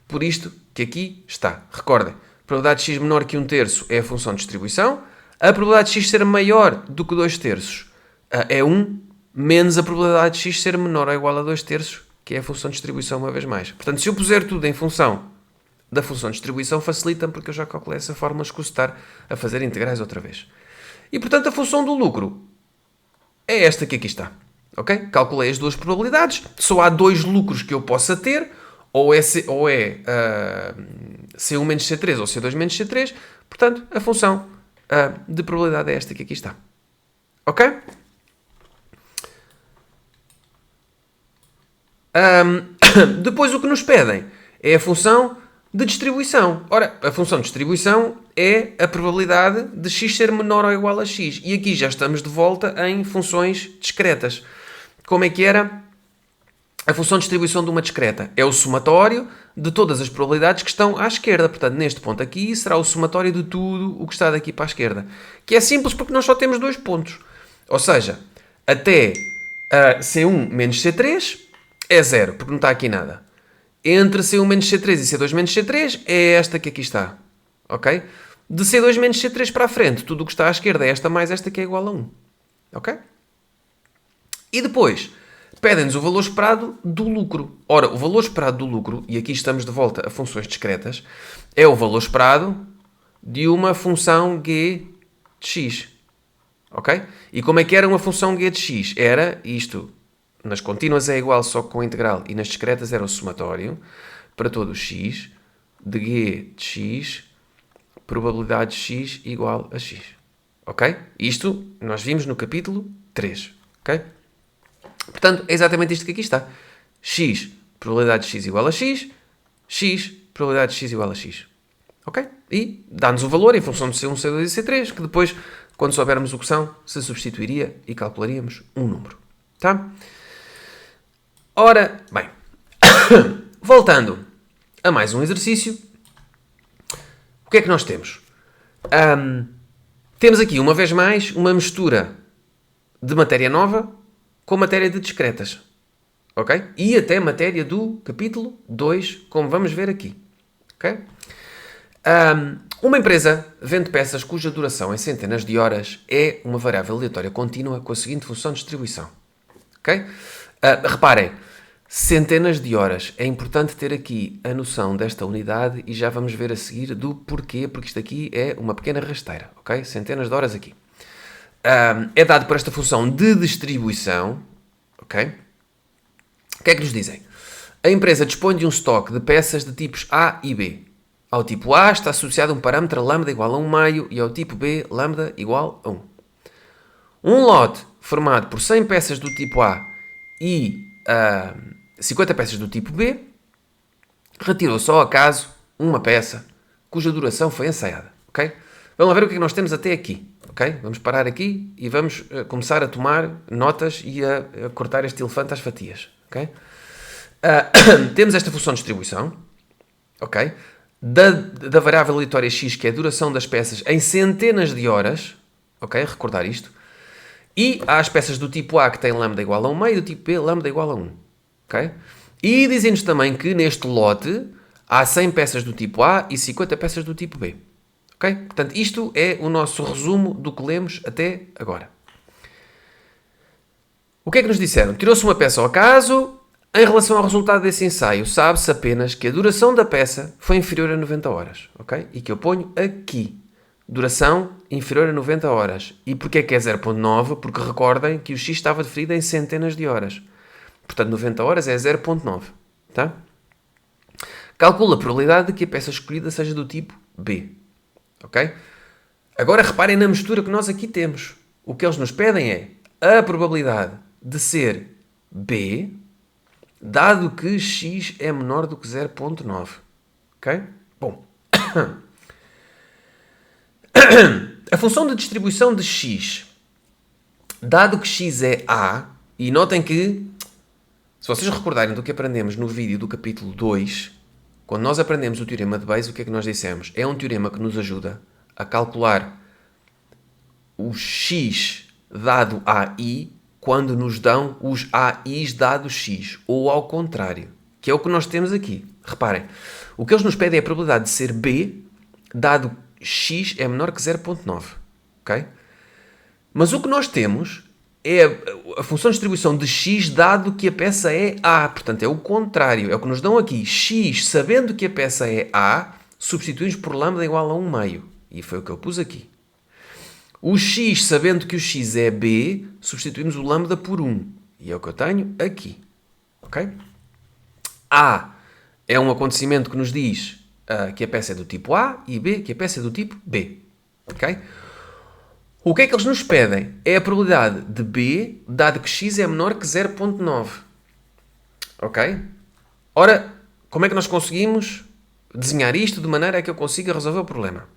por isto que aqui está. Recordem, a probabilidade de X menor que 1/3 é a função de distribuição. A probabilidade de X ser maior do que 2/3 é 1, menos a probabilidade de X ser menor ou igual a 2/3, que é a função de distribuição uma vez mais. Portanto, se eu puser tudo em função da função de distribuição, facilita-me porque eu já calculei essa fórmula, escuso estar a fazer integrais outra vez. E, portanto, a função do lucro é esta que aqui está. Ok? Calculei as duas probabilidades. Só há dois lucros que eu possa ter. Ou é C1 menos C3 ou C2 menos C3. Portanto, a função de probabilidade é esta que aqui está. Ok? Depois o que nos pedem é a função de distribuição. Ora, a função de distribuição é a probabilidade de x ser menor ou igual a x. E aqui já estamos de volta em funções discretas. Como é que era a função de distribuição de uma discreta? É o somatório de todas as probabilidades que estão à esquerda. Portanto, neste ponto aqui será o somatório de tudo o que está daqui para a esquerda. Que é simples porque nós só temos dois pontos. Ou seja, até C1 menos C3 é 0, porque não está aqui nada. Entre C1 menos C3 e C2 menos C3 é esta que aqui está. Ok? De C2 menos C3 para a frente, tudo o que está à esquerda é esta mais esta que é igual a 1. Ok? E depois, pedem-nos o valor esperado do lucro. Ora, o valor esperado do lucro, e aqui estamos de volta a funções discretas, é o valor esperado de uma função g de x. Ok? E como é que era uma função g de x? Era isto. Nas contínuas é igual só com a integral e nas discretas era o somatório para todo o x de g de x, probabilidade de x igual a x. Ok? Isto nós vimos no capítulo 3. Ok? Portanto, é exatamente isto que aqui está. X, probabilidade de x igual a x, x, probabilidade de x igual a x. Ok? E dá-nos o valor em função de C1, C2 e C3, que depois, quando soubermos o que são, se substituiria e calcularíamos um número. Tá? Ora, bem, voltando a mais um exercício, o que é que nós temos? Temos aqui, uma vez mais, uma mistura de matéria nova com matéria de discretas. Ok? E até matéria do capítulo 2, como vamos ver aqui. Ok? Uma empresa vende peças cuja duração em centenas de horas é uma variável aleatória contínua com a seguinte função de distribuição. Ok? Reparem, centenas de horas. É importante ter aqui a noção desta unidade e já vamos ver a seguir do porquê, porque isto aqui é uma pequena rasteira. Ok? Centenas de horas aqui. É dado por esta função de distribuição. Ok? O que é que nos dizem? A empresa dispõe de um estoque de peças de tipos A e B. Ao tipo A está associado um parâmetro lambda igual a 1 meio e ao tipo B lambda igual a 1. Um lote formado por 100 peças do tipo A e 50 peças do tipo B retirou só ao acaso uma peça cuja duração foi ensaiada. Ok? Vamos lá ver o que é que nós temos até aqui. Ok? Vamos parar aqui e vamos começar a tomar notas e a cortar este elefante às fatias. Ok? Temos esta função de distribuição. Ok? Da variável aleatória x, que é a duração das peças em centenas de horas. Ok? Recordar isto. E há as peças do tipo A que têm lambda igual a 1 meio e do tipo B lambda igual a 1. Ok? E dizem-nos também que neste lote há 100 peças do tipo A e 50 peças do tipo B. Ok? Portanto, isto é o nosso resumo do que lemos até agora. O que é que nos disseram? Tirou-se uma peça ao acaso. Em relação ao resultado desse ensaio, sabe-se apenas que a duração da peça foi inferior a 90 horas. Ok? E que eu ponho aqui. Duração inferior a 90 horas. E porquê é que é 0.9? Porque recordem que o x estava definido em centenas de horas. Portanto, 90 horas é 0.9. Tá? Calcula a probabilidade de que a peça escolhida seja do tipo B. Ok? Agora reparem na mistura que nós aqui temos. O que eles nos pedem é a probabilidade de ser B, dado que x é menor do que 0.9. Ok? Bom. A função de distribuição de x, dado que x é A, e notem que, se vocês recordarem do que aprendemos no vídeo do capítulo 2, quando nós aprendemos o teorema de Bayes, o que é que nós dissemos? É um teorema que nos ajuda a calcular o x dado AI quando nos dão os AIs dados x, ou ao contrário, que é o que nós temos aqui. Reparem, o que eles nos pedem é a probabilidade de ser B dado x é menor que 0.9, ok? Mas o que nós temos é a função de distribuição de x dado que a peça é A. Portanto, é o contrário. É o que nos dão aqui. X, sabendo que a peça é A, substituímos por lambda igual a 1 meio. E foi o que eu pus aqui. O x, sabendo que o x é B, substituímos o lambda por 1. E é o que eu tenho aqui. Ok? A é um acontecimento que nos diz que a peça é do tipo A e B que a peça é do tipo B. Ok? O que é que eles nos pedem? É a probabilidade de B, dado que x é menor que 0.9. Ok? Ora, como é que nós conseguimos desenhar isto de maneira a que eu consiga resolver o problema?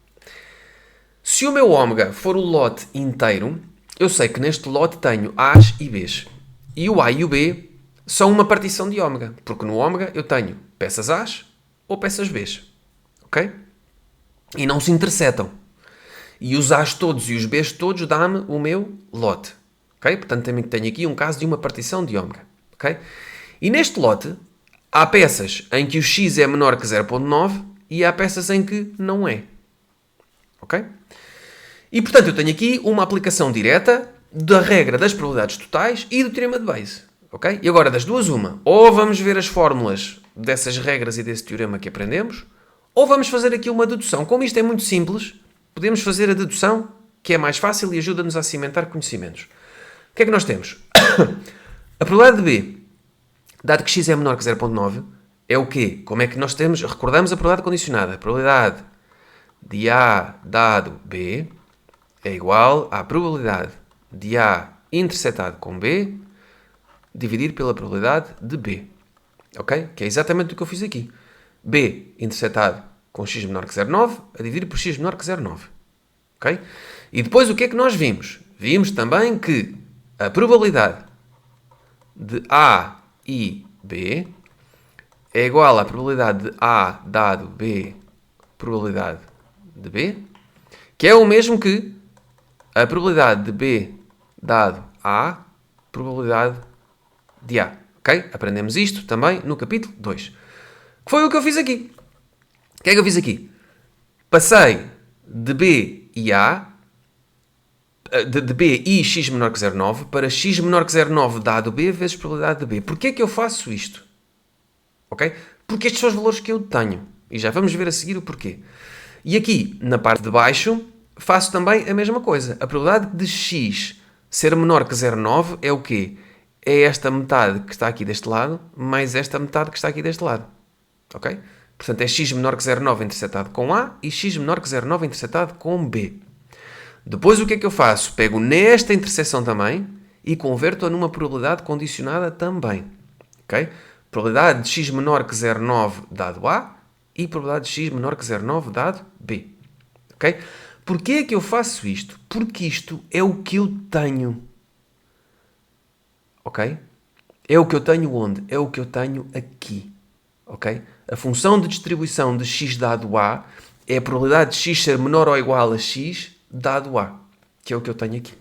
Se o meu ômega for o lote inteiro, eu sei que neste lote tenho A's e B's. E o A e o B são uma partição de ômega, porque no ômega eu tenho peças A's ou peças B's. Ok? E não se interceptam. E os A's todos e os B's todos dá-me o meu lote. Ok? Portanto, também tenho aqui um caso de uma partição de ômega. Ok? E neste lote, há peças em que o x é menor que 0.9 e há peças em que não é. Ok? E, portanto, eu tenho aqui uma aplicação direta da regra das probabilidades totais e do teorema de Bayes. Ok? E agora, das duas, uma. Ou vamos ver as fórmulas dessas regras e desse teorema que aprendemos, ou vamos fazer aqui uma dedução. Como isto é muito simples, podemos fazer a dedução, que é mais fácil e ajuda-nos a cimentar conhecimentos. O que é que nós temos? A probabilidade de B, dado que x é menor que 0.9, é o quê? Como é que nós temos? Recordamos a probabilidade condicionada. A probabilidade de A dado B é igual à probabilidade de A interceptado com B dividir pela probabilidade de B. Ok? Que é exatamente o que eu fiz aqui. B interceptado com x menor que 0,9 a dividir por x menor que 0,9. Ok? E depois o que é que nós vimos? Vimos também que a probabilidade de A e B é igual à probabilidade de A dado B, probabilidade de B, que é o mesmo que a probabilidade de B dado A, probabilidade de A. Ok? Aprendemos isto também no capítulo 2. Que foi o que eu fiz aqui. O que é que eu fiz aqui? Passei de B e A, de B e x menor que 0,9 para x menor que 0,9 dado B vezes probabilidade de B. Porquê é que eu faço isto? Ok? Porque estes são os valores que eu tenho. E já vamos ver a seguir o porquê. E aqui, na parte de baixo, faço também a mesma coisa. A probabilidade de x ser menor que 0,9 é o quê? É esta metade que está aqui deste lado, mais esta metade que está aqui deste lado. Ok? Portanto, é x menor que 0,9 interceptado com A e x menor que 0,9 interceptado com B. Depois, o que é que eu faço? Pego nesta interseção também e converto-a numa probabilidade condicionada também. Ok? Probabilidade de x menor que 0,9 dado A e probabilidade de x menor que 0,9 dado B. Ok? Porquê é que eu faço isto? Porque isto é o que eu tenho. Ok? É o que eu tenho onde? É o que eu tenho aqui. Ok? A função de distribuição de x dado A é a probabilidade de x ser menor ou igual a x dado A, que é o que eu tenho aqui.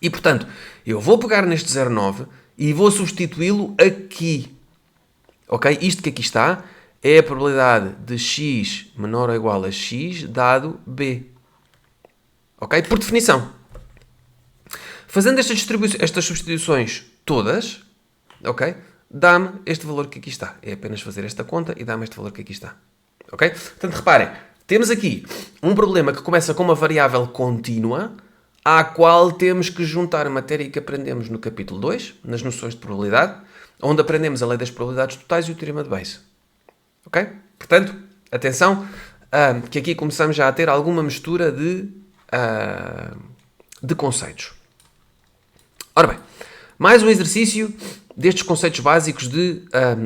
E, portanto, eu vou pegar neste 0,9 e vou substituí-lo aqui. Ok? Isto que aqui está é a probabilidade de x menor ou igual a x dado B. Ok? Por definição. Fazendo estas substituições todas, ok? Dá-me este valor que aqui está. É apenas fazer esta conta e dá-me este valor que aqui está. Ok? Portanto, reparem, temos aqui um problema que começa com uma variável contínua à qual temos que juntar a matéria que aprendemos no capítulo 2, nas noções de probabilidade, onde aprendemos a lei das probabilidades totais e o teorema de Bayes. Ok? Portanto, atenção, que aqui começamos já a ter alguma mistura de conceitos. Ora bem, mais um exercício destes conceitos básicos de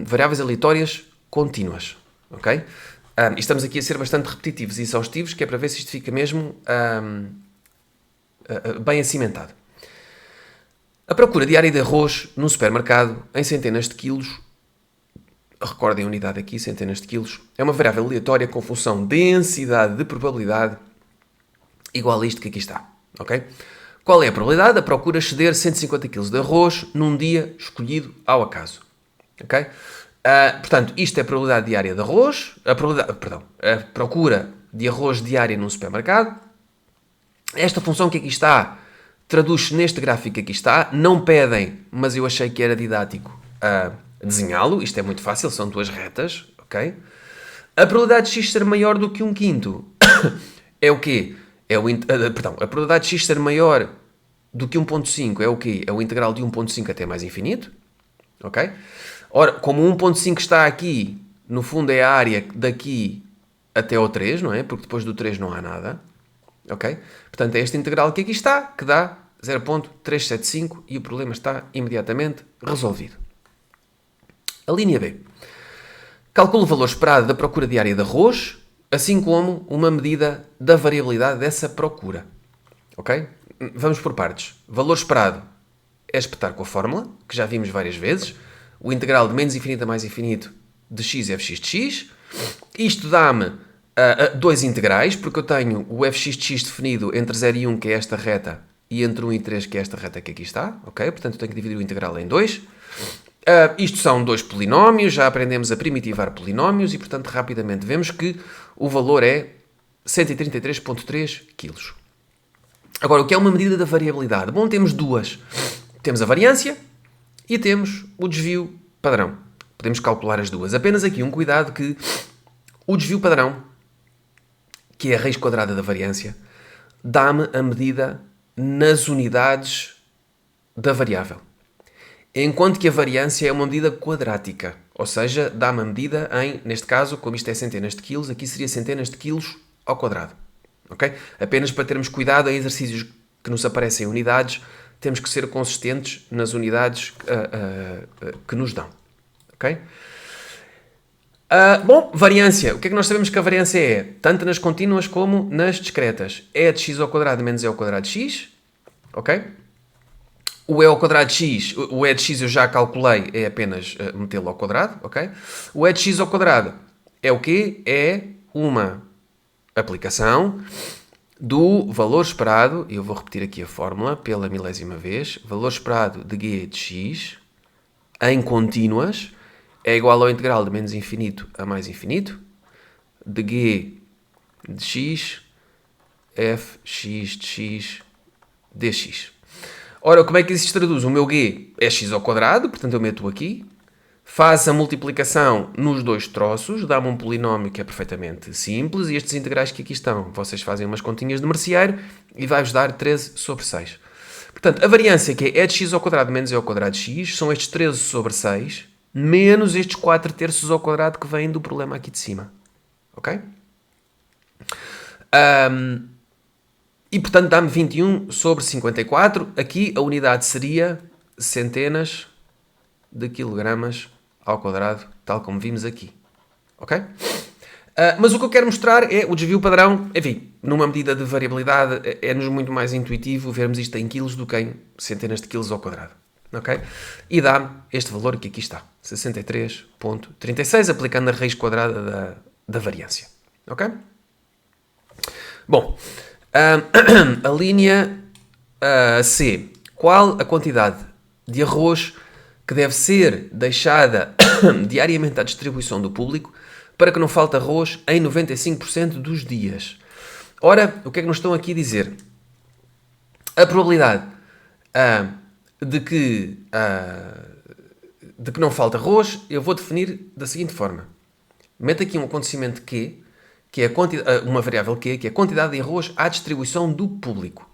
variáveis aleatórias contínuas. Ok? E estamos aqui a ser bastante repetitivos e exaustivos, que é para ver se isto fica mesmo bem acimentado. A procura diária de arroz num supermercado em centenas de quilos, recordem a unidade aqui, centenas de quilos, é uma variável aleatória com função densidade de probabilidade igual a isto que aqui está, ok? Qual é a probabilidade da procura exceder 150 kg de arroz num dia escolhido ao acaso, ok? Portanto, isto é a probabilidade diária de arroz, a procura de arroz diária num supermercado. Esta função que aqui está traduz-se neste gráfico que aqui está. Não pedem, mas eu achei que era didático desenhá-lo. Isto é muito fácil, são duas retas, ok? A probabilidade de x ser maior do que 1/5 é o quê? A probabilidade de x ser maior do que 1.5 é o quê? É o integral de 1.5 até mais infinito, ok? Ora, como 1.5 está aqui, no fundo é a área daqui até ao 3, não é? Porque depois do 3 não há nada, ok? Portanto, é este integral que aqui está, que dá 0.375 e o problema está imediatamente resolvido. A linha B. Calcula o valor esperado da procura diária de arroz, assim como uma medida da variabilidade dessa procura. Ok? Vamos por partes. Valor esperado é espetar com a fórmula, que já vimos várias vezes. O integral de menos infinito a mais infinito de x é fx de x. Isto dá-me dois integrais, porque eu tenho o fx de x definido entre 0 e 1, que é esta reta, e entre 1 e 3, que é esta reta que aqui está. Ok? Portanto, eu tenho que dividir o integral em 2. Isto são dois polinómios, já aprendemos a primitivar polinómios e, portanto, rapidamente vemos que o valor é 133,3 kg. Agora, o que é uma medida da variabilidade? Bom, temos duas. Temos a variância e temos o desvio padrão. Podemos calcular as duas. Apenas aqui um cuidado que o desvio padrão, que é a raiz quadrada da variância, dá-me a medida nas unidades da variável. Enquanto que a variância é uma medida quadrática, ou seja, dá-me a medida em, neste caso, como isto é centenas de quilos, aqui seria centenas de quilos ao quadrado. Okay? Apenas para termos cuidado em exercícios que nos aparecem em unidades, temos que ser consistentes nas unidades que nos dão. Okay? Bom, variância. O que é que nós sabemos que a variância é? Tanto nas contínuas como nas discretas. É de x ao quadrado menos e ao quadrado de x. Ok? O e ao quadrado de x, o e de x eu já calculei, é apenas metê-lo ao quadrado, ok? O e de x ao quadrado é o quê? É uma aplicação do valor esperado, eu vou repetir aqui a fórmula pela milésima vez, valor esperado de g de x em contínuas é igual ao integral de menos infinito a mais infinito de g de x fx de x dx. Ora, como é que isso se traduz? O meu g é x ao quadrado, portanto eu meto aqui, faz a multiplicação nos dois troços, dá-me um polinómio que é perfeitamente simples, e estes integrais que aqui estão, vocês fazem umas continhas de merceeiro e vai-vos dar 13 sobre 6. Portanto, a variância que é de x ao quadrado menos e ao quadrado de x são estes 13 sobre 6, menos estes 4 terços ao quadrado que vêm do problema aqui de cima. Ok? E, portanto, dá-me 21 sobre 54. Aqui a unidade seria centenas de quilogramas ao quadrado, tal como vimos aqui. Ok? Mas o que eu quero mostrar é o desvio padrão. Enfim, numa medida de variabilidade, é-nos muito mais intuitivo vermos isto em quilos do que em centenas de quilos ao quadrado. Ok? E dá-me este valor que aqui está. 63,36, aplicando a raiz quadrada da variância. Ok? Bom... a linha C. Qual a quantidade de arroz que deve ser deixada diariamente à distribuição do público para que não falte arroz em 95% dos dias? Ora, o que é que nos estão aqui a dizer? A probabilidade de que não falte arroz eu vou definir da seguinte forma. Meto aqui um acontecimento Q, que é uma variável Q, que é a quantidade de arroz à distribuição do público.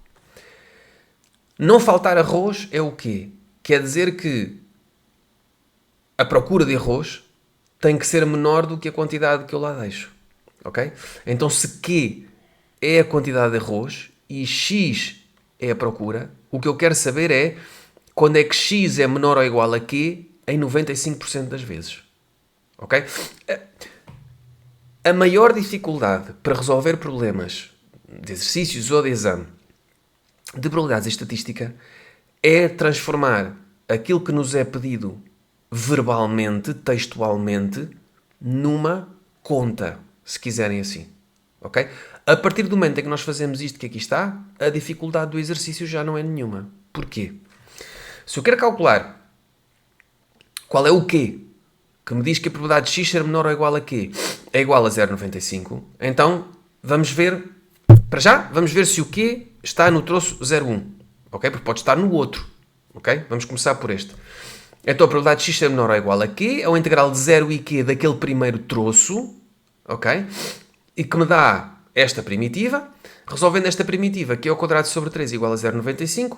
Não faltar arroz é o quê? Quer dizer que a procura de arroz tem que ser menor do que a quantidade que eu lá deixo. Ok? Então, se Q é a quantidade de arroz e X é a procura, o que eu quero saber é quando é que X é menor ou igual a Q em 95% das vezes. Ok? A maior dificuldade para resolver problemas de exercícios ou de exame de probabilidades e estatística é transformar aquilo que nos é pedido verbalmente, textualmente, numa conta, se quiserem assim. ok? A partir do momento em que nós fazemos isto que aqui está, a dificuldade do exercício já não é nenhuma. Porquê? Se eu quero calcular qual é o Q, que me diz que a probabilidade de x ser menor ou igual a Q é igual a 0,95, então vamos ver, para já, vamos ver se o Q está no troço 0,1, ok? Porque pode estar no outro, ok? Vamos começar por este. Então a probabilidade de x ser menor ou igual a Q é o integral de 0 e Q daquele primeiro troço, ok? E que me dá esta primitiva. Resolvendo esta primitiva, que é ao quadrado sobre 3 igual a 0,95,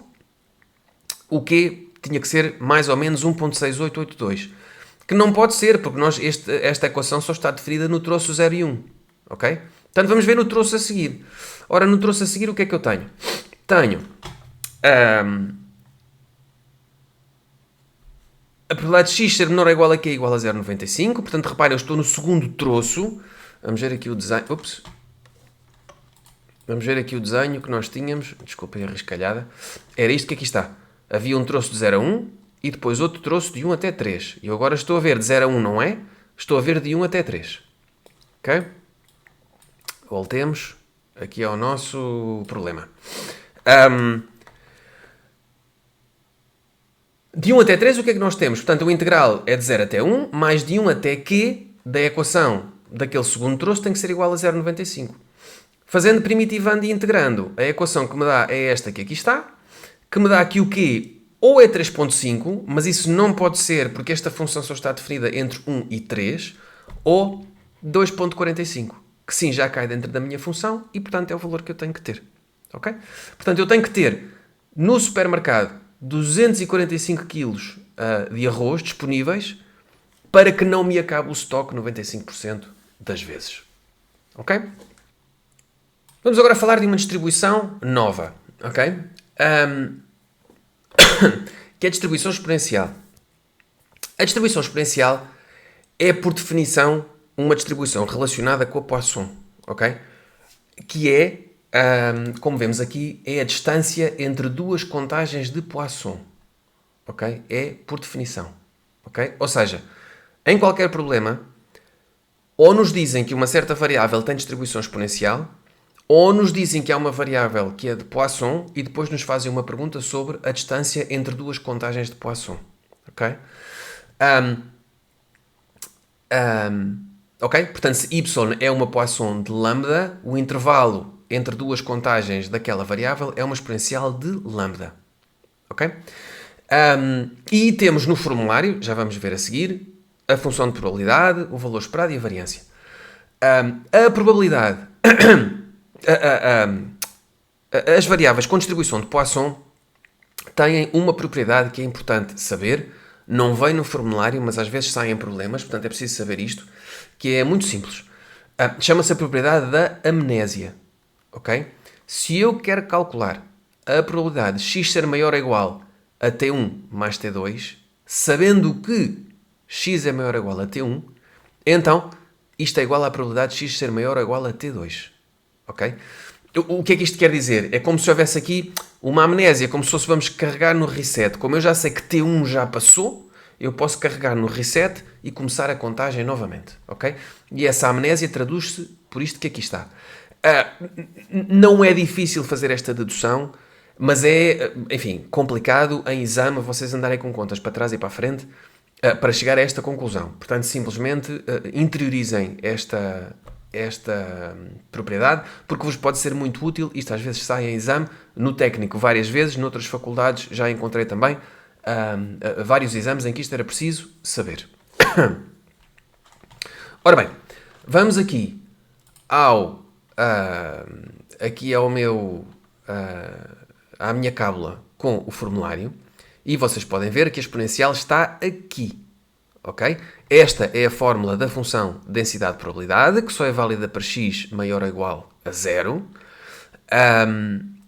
o Q tinha que ser mais ou menos 1.6882. Que não pode ser, porque esta equação só está definida no troço 0 e 1. Ok? Portanto, vamos ver no troço a seguir. Ora, no troço a seguir, o que é que eu tenho? Tenho a probabilidade de x ser menor ou igual a Q igual a 0,95. Portanto, reparem, eu estou no segundo troço. Vamos ver aqui o desenho. Ups. Vamos ver aqui o desenho que nós tínhamos. Desculpem a riscalhada. Era isto que aqui está. Havia um troço de 0 a 1 e depois outro troço de 1 até 3. E eu agora estou a ver de 0 a 1, não é? Estou a ver de 1 até 3. Ok? Voltemos aqui ao nosso problema. De 1 até 3, o que é que nós temos? Portanto, o integral é de 0 até 1, mais de 1 até Q da equação daquele segundo troço tem que ser igual a 0,95. Fazendo primitivando e integrando, a equação que me dá é esta que aqui está, que me dá aqui o Q ou é 3.5, mas isso não pode ser porque esta função só está definida entre 1 e 3, ou 2.45, que sim, já cai dentro da minha função e, portanto, é o valor que eu tenho que ter. Ok? Portanto, eu tenho que ter no supermercado 245 kg de arroz disponíveis para que não me acabe o estoque 95% das vezes. Ok? Vamos agora falar de uma distribuição nova, ok? Que é a distribuição exponencial. A distribuição exponencial é, por definição, uma distribuição relacionada com a Poisson, ok? Que é, como vemos aqui, é a distância entre duas contagens de Poisson, ok? É por definição, ok? Ou seja, em qualquer problema, ou nos dizem que uma certa variável tem distribuição exponencial, ou nos dizem que há uma variável que é de Poisson e depois nos fazem uma pergunta sobre a distância entre duas contagens de Poisson. Ok? Ok? Portanto, se y é uma Poisson de lambda, o intervalo entre duas contagens daquela variável é uma exponencial de lambda. Ok? E temos no formulário, já vamos ver a seguir, a função de probabilidade, o valor esperado e a variância. A probabilidade... as variáveis com distribuição de Poisson têm uma propriedade que é importante saber, não vem no formulário, mas às vezes saem problemas, portanto é preciso saber isto, que é muito simples. Chama-se a propriedade da amnésia. Ok? Se eu quero calcular a probabilidade de x ser maior ou igual a t1 mais t2, sabendo que x é maior ou igual a t1, então isto é igual à probabilidade de x ser maior ou igual a t2. Ok? O que é que isto quer dizer? É como se houvesse aqui uma amnésia, como se fosse vamos carregar no reset. Como eu já sei que T1 já passou, eu posso carregar no reset e começar a contagem novamente. Ok? E essa amnésia traduz-se por isto que aqui está. Não é difícil fazer esta dedução, mas é, enfim, complicado em exame vocês andarem com contas para trás e para a frente para chegar a esta conclusão. Portanto, simplesmente interiorizem esta propriedade, porque vos pode ser muito útil. Isto às vezes sai em exame, no técnico várias vezes, noutras faculdades já encontrei também vários exames em que isto era preciso saber. Ora bem, vamos aqui à minha cábula com o formulário e vocês podem ver que a exponencial está aqui. Ok? Esta é a fórmula da função densidade-probabilidade, que só é válida para x maior ou igual a 0.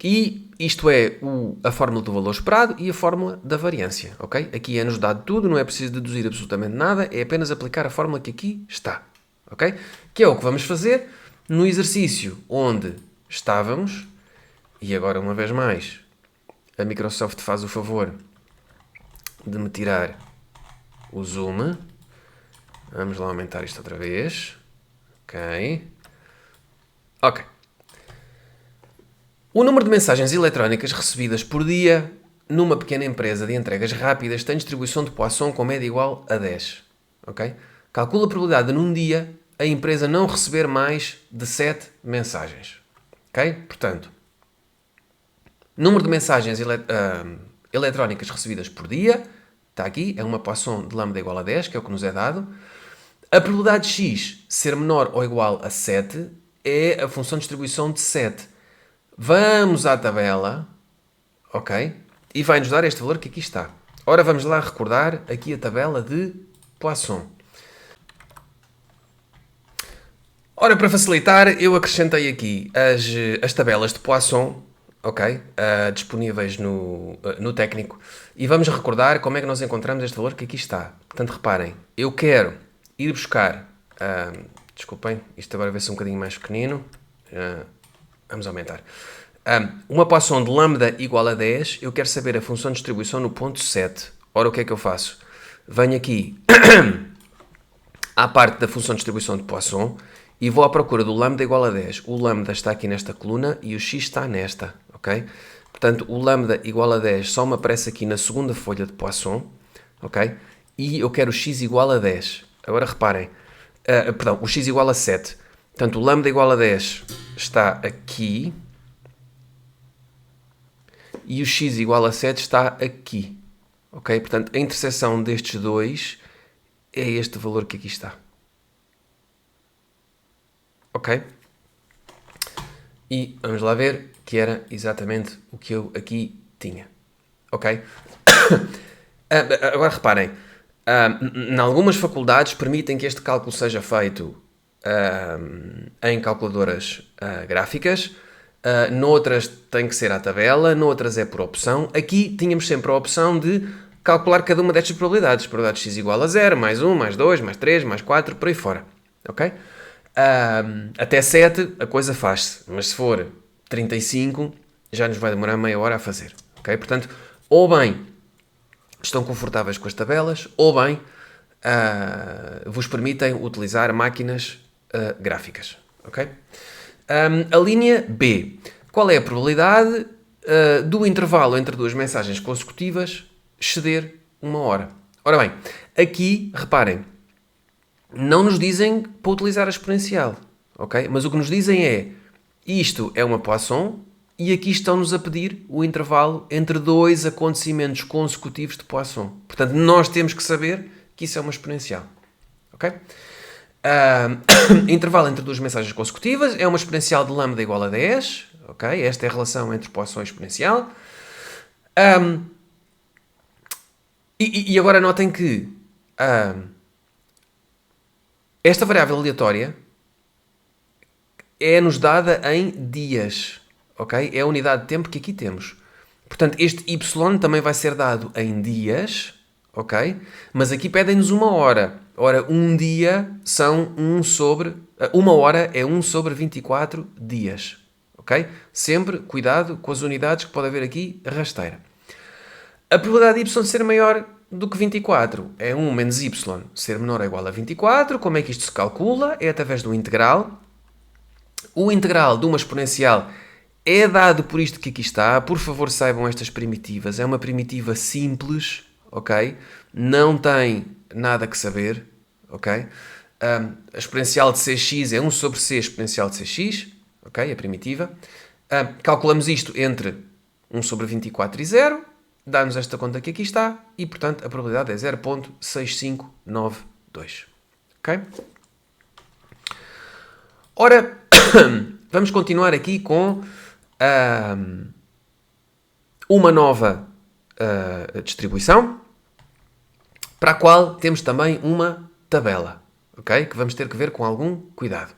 E isto é a fórmula do valor esperado e a fórmula da variância. Ok? Aqui é-nos dado tudo, não é preciso deduzir absolutamente nada, é apenas aplicar a fórmula que aqui está. Ok? Que é o que vamos fazer no exercício onde estávamos. E agora, uma vez mais, a Microsoft faz o favor de me tirar o zoom. Vamos lá aumentar isto outra vez. Ok. Ok. O número de mensagens eletrónicas recebidas por dia numa pequena empresa de entregas rápidas tem distribuição de Poisson com média igual a 10. Ok? Calcula a probabilidade de num dia a empresa não receber mais de 7 mensagens. Ok? Portanto, número de mensagens eletrónicas recebidas por dia, está aqui, é uma Poisson de lambda igual a 10, que é o que nos é dado. A probabilidade de x ser menor ou igual a 7 é a função de distribuição de 7. Vamos à tabela, ok? E vai-nos dar este valor que aqui está. Ora, vamos lá recordar aqui a tabela de Poisson. Ora, para facilitar, eu acrescentei aqui as tabelas de Poisson, ok? Disponíveis no técnico. E vamos recordar como é que nós encontramos este valor que aqui está. Portanto, reparem, eu quero ir buscar... desculpem, isto agora vai ser um bocadinho mais pequenino. Vamos aumentar. Uma Poisson de lambda igual a 10, eu quero saber a função de distribuição no ponto 7. Ora, o que é que eu faço? Venho aqui à parte da função de distribuição de Poisson e vou à procura do lambda igual a 10. O lambda está aqui nesta coluna e o x está nesta, ok? Portanto, o lambda igual a 10 só me aparece aqui na segunda folha de Poisson, ok? E eu quero o x igual a 10. Agora reparem, perdão, o x igual a 7. Portanto, o lambda igual a 10 está aqui e o x igual a 7 está aqui. Ok? Portanto, a interseção destes dois é este valor que aqui está. Ok? E vamos lá ver que era exatamente o que eu aqui tinha. Ok? Agora reparem, em algumas faculdades permitem que este cálculo seja feito em calculadoras gráficas, noutras tem que ser à tabela, noutras é por opção. Aqui tínhamos sempre a opção de calcular cada uma destas probabilidades. Probabilidade x igual a 0, mais 1, mais 2, mais 3, mais 4, por aí fora. Ok? Até 7 a coisa faz-se, mas se for 35 já nos vai demorar meia hora a fazer. Ok? Portanto, ou bem estão confortáveis com as tabelas, ou bem vos permitem utilizar máquinas gráficas. Ok? A linha B. Qual é a probabilidade do intervalo entre duas mensagens consecutivas exceder uma hora? Ora bem, aqui, reparem, não nos dizem para utilizar a exponencial, ok? Mas o que nos dizem é, isto é uma Poisson e aqui estão-nos a pedir o intervalo entre dois acontecimentos consecutivos de Poisson. Portanto, nós temos que saber que isso é uma exponencial, ok? Intervalo entre duas mensagens consecutivas é uma exponencial de lambda igual a 10, ok? Esta é a relação entre Poisson e exponencial. E agora notem que esta variável aleatória é-nos dada em dias, ok? É a unidade de tempo que aqui temos. Portanto, este y também vai ser dado em dias, ok? Mas aqui pedem-nos uma hora. Ora, um dia são 1 sobre... Uma hora é 1 sobre 24 dias, ok? Sempre cuidado com as unidades que pode haver aqui rasteira. A probabilidade de y ser maior do que 24 é 1 menos y ser menor ou igual a 24. Como é que isto se calcula? É através do integral. O integral de uma exponencial é dado por isto que aqui está. Por favor, saibam estas primitivas. É uma primitiva simples, ok? Não tem nada que saber, ok? A exponencial de cx é 1 sobre c exponencial de cx, ok? A primitiva. Calculamos isto entre 1 sobre 24 e 0. Dá-nos esta conta que aqui está e, portanto, a probabilidade é 0.6592. Ok? Ora, vamos continuar aqui com uma nova distribuição para a qual temos também uma tabela, ok? Que vamos ter que ver com algum cuidado.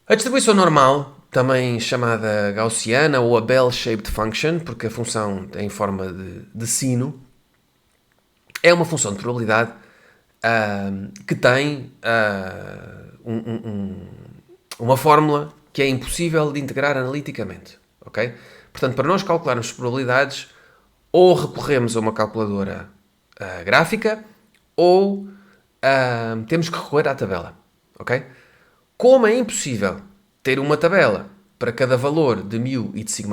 A distribuição normal, também chamada gaussiana ou a bell-shaped function, porque a função tem em forma de sino, é uma função de probabilidade que tem uma fórmula que é impossível de integrar analiticamente, ok? Portanto, para nós calcularmos probabilidades, ou recorremos a uma calculadora gráfica, ou temos que recorrer à tabela, ok? Como é impossível ter uma tabela para cada valor de μ e de σ²,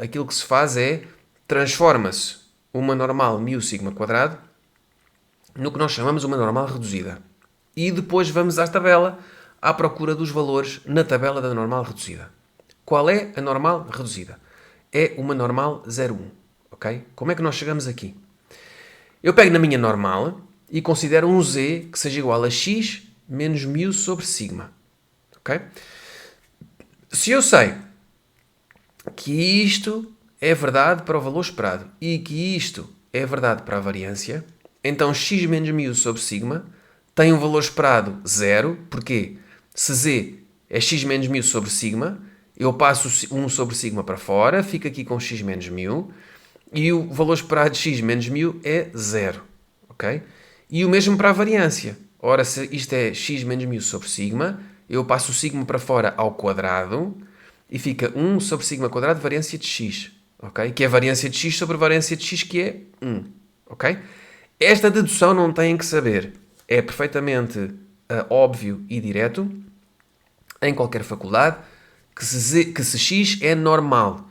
aquilo que se faz é transforma-se uma normal μ², no que nós chamamos uma normal reduzida. E depois vamos à tabela à procura dos valores na tabela da normal reduzida. Qual é a normal reduzida? É uma normal 0,1. Ok? Como é que nós chegamos aqui? Eu pego na minha normal e considero um z que seja igual a x menos μ sobre σ. Ok? Se eu sei que isto é verdade para o valor esperado e que isto é verdade para a variância, então x menos μ sobre σ tem um valor esperado 0. Porquê? Se z é x menos μ sobre σ, eu passo 1 sobre σ para fora, fico aqui com x menos μ, e o valor esperado de x menos μ é 0. Ok? E o mesmo para a variância. Ora, se isto é x menos μ sobre σ, eu passo o σ para fora ao quadrado e fica 1 sobre σ² variância de x. Ok? Que é a variância de x sobre a variância de x, que é 1. Ok? Esta dedução não têm que saber. É perfeitamente óbvio e direto em qualquer faculdade que se x é normal,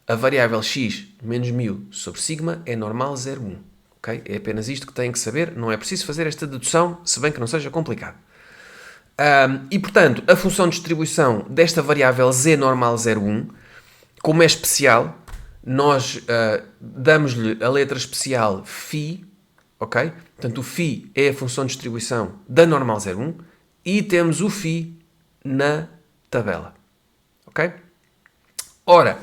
a variável x menos μ sobre σ é normal 0,1. Okay? É apenas isto que têm que saber. Não é preciso fazer esta dedução, se bem que não seja complicado. E, portanto, a função de distribuição desta variável z normal 0,1, como é especial, nós damos-lhe a letra especial φ, ok? Portanto, o φ é a função de distribuição da normal 0,1 e temos o φ na tabela. Ok? Ora,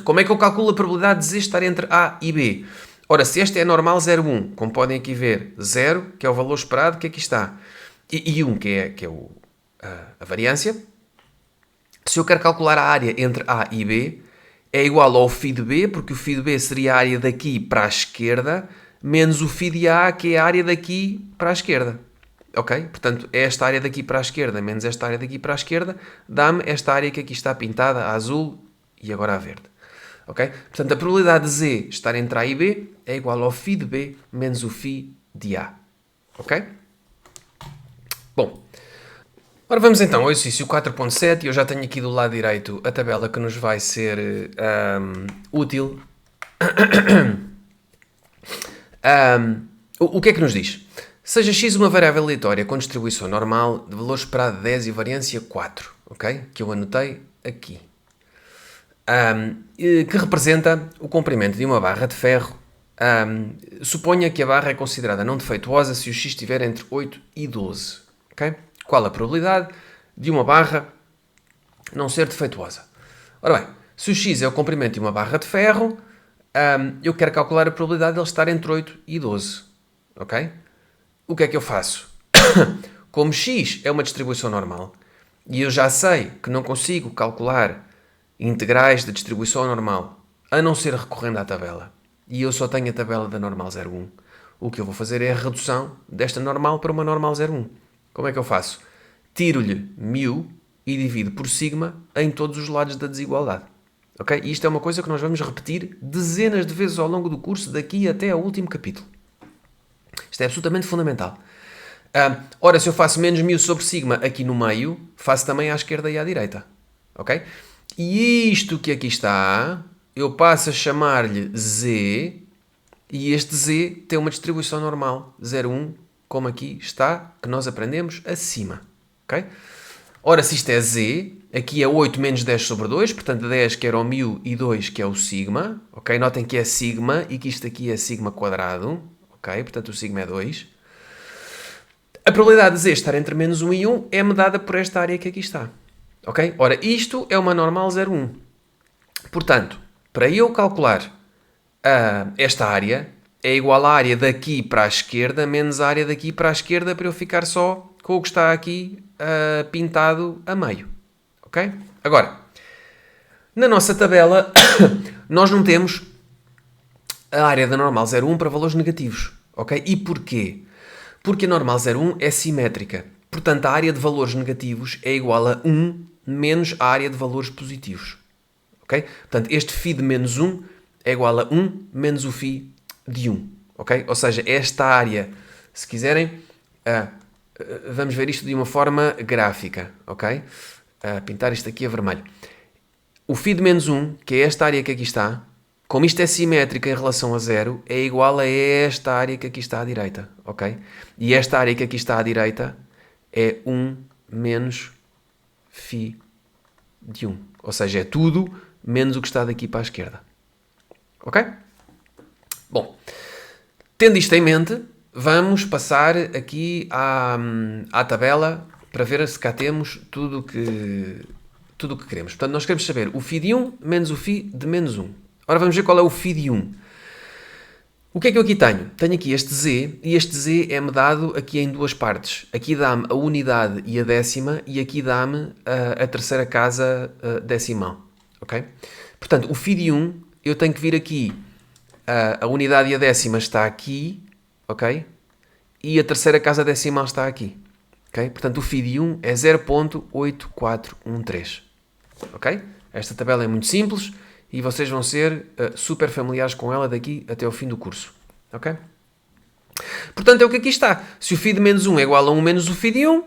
como é que eu calculo a probabilidade de z estar entre A e B? Ora, se esta é a normal 0,1, como podem aqui ver, 0, que é o valor esperado, que aqui está, e 1, que é a variância, se eu quero calcular a área entre A e B, é igual ao φ de B, porque o φ de B seria a área daqui para a esquerda, menos o φ de A, que é a área daqui para a esquerda. Ok? Portanto, esta área daqui para a esquerda menos esta área daqui para a esquerda dá-me esta área que aqui está pintada a azul e agora a verde. Ok? Portanto, a probabilidade de Z estar entre A e B é igual ao φ de B menos o φ de A. Ok? Bom, ora vamos então ao exercício 4.7 e eu já tenho aqui do lado direito a tabela que nos vai ser útil. O que é que nos diz? Seja x uma variável aleatória com distribuição normal de valor esperado 10 e variância 4, ok? Que eu anotei aqui. Que representa o comprimento de uma barra de ferro. Suponha que a barra é considerada não defeituosa se o x estiver entre 8 e 12. Okay? Qual a probabilidade de uma barra não ser defeituosa? Ora bem, se o x é o comprimento de uma barra de ferro, eu quero calcular a probabilidade de ele estar entre 8 e 12. Ok? O que é que eu faço? Como x é uma distribuição normal e eu já sei que não consigo calcular integrais de distribuição normal a não ser recorrendo à tabela, e eu só tenho a tabela da normal 0,1, o que eu vou fazer é a redução desta normal para uma normal 0,1. Como é que eu faço? Tiro-lhe μ e divido por σ em todos os lados da desigualdade. Okay? E isto é uma coisa que nós vamos repetir dezenas de vezes ao longo do curso, daqui até ao último capítulo. Isto é absolutamente fundamental. Ora, se eu faço menos μ sobre σ aqui no meio, faço também à esquerda e à direita. Ok? E isto que aqui está, eu passo a chamar-lhe z, e este z tem uma distribuição normal, 0,1, como aqui está, que nós aprendemos acima. Ok? Ora, se isto é z, aqui é 8 menos 10 sobre 2, portanto 10 que era o μ e 2 que é o σ. Ok? Notem que é σ e que isto aqui é σ². Ok? Portanto o σ é 2. A probabilidade de z estar entre menos 1 e 1 é medada por esta área que aqui está. Ok? Ora, isto é uma normal 0,1. Portanto, para eu calcular esta área, é igual à área daqui para a esquerda menos a área daqui para a esquerda, para eu ficar só com o que está aqui pintado a meio. Ok? Agora, na nossa tabela, nós não temos a área da normal 0,1 para valores negativos. Ok? E porquê? Porque a normal 0,1 é simétrica. Portanto, a área de valores negativos é igual a 1 menos a área de valores positivos. Ok? Portanto, este φ de menos 1 é igual a 1 menos o φ de 1. Ok? Ou seja, esta área, se quiserem, vamos ver isto de uma forma gráfica. Ok? a pintar isto aqui a vermelho. O φ de menos 1, que é esta área que aqui está, como isto é simétrico em relação a zero, é igual a esta área que aqui está à direita, ok? E esta área que aqui está à direita é 1 menos φ de 1. Ou seja, é tudo menos o que está daqui para a esquerda. Ok? Bom, tendo isto em mente, vamos passar aqui à tabela para ver se cá temos tudo o que queremos. Portanto, nós queremos saber o φ de 1 menos o φ de menos 1. Ora, vamos ver qual é o φ de 1. O que é que eu aqui tenho? Tenho aqui este z, e este z é-me dado aqui em duas partes. Aqui dá-me a unidade e a décima, e aqui dá-me a terceira casa decimal. Ok? Portanto, o φ de 1, eu tenho que vir aqui, a unidade e a décima está aqui, ok? E a terceira casa decimal está aqui. Ok? Portanto, o φ de 1 é 0.8413. Ok? Esta tabela é muito simples e vocês vão ser super familiares com ela daqui até ao fim do curso. Ok? Portanto, é o que aqui está. Se o φ de menos 1 é igual a 1 menos o φ de 1,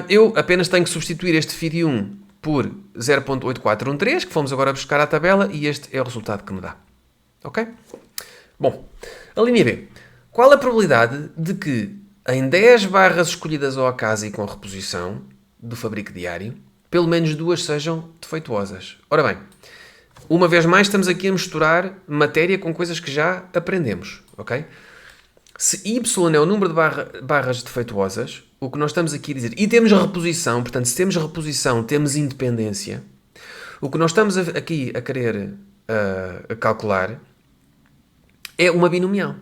eu apenas tenho que substituir este φ de 1 por 0.8413, que fomos agora buscar à tabela, e este é o resultado que me dá. Ok? Bom, a linha B. Qual a probabilidade de que em 10 barras escolhidas ao acaso e com reposição do fabrico diário, pelo menos 2 sejam defeituosas? Ora bem, uma vez mais estamos aqui a misturar matéria com coisas que já aprendemos, ok? Se y é o número de barras defeituosas, o que nós estamos aqui a dizer, e temos reposição, portanto, se temos reposição, temos independência, o que nós estamos aqui a querer calcular é uma binomial,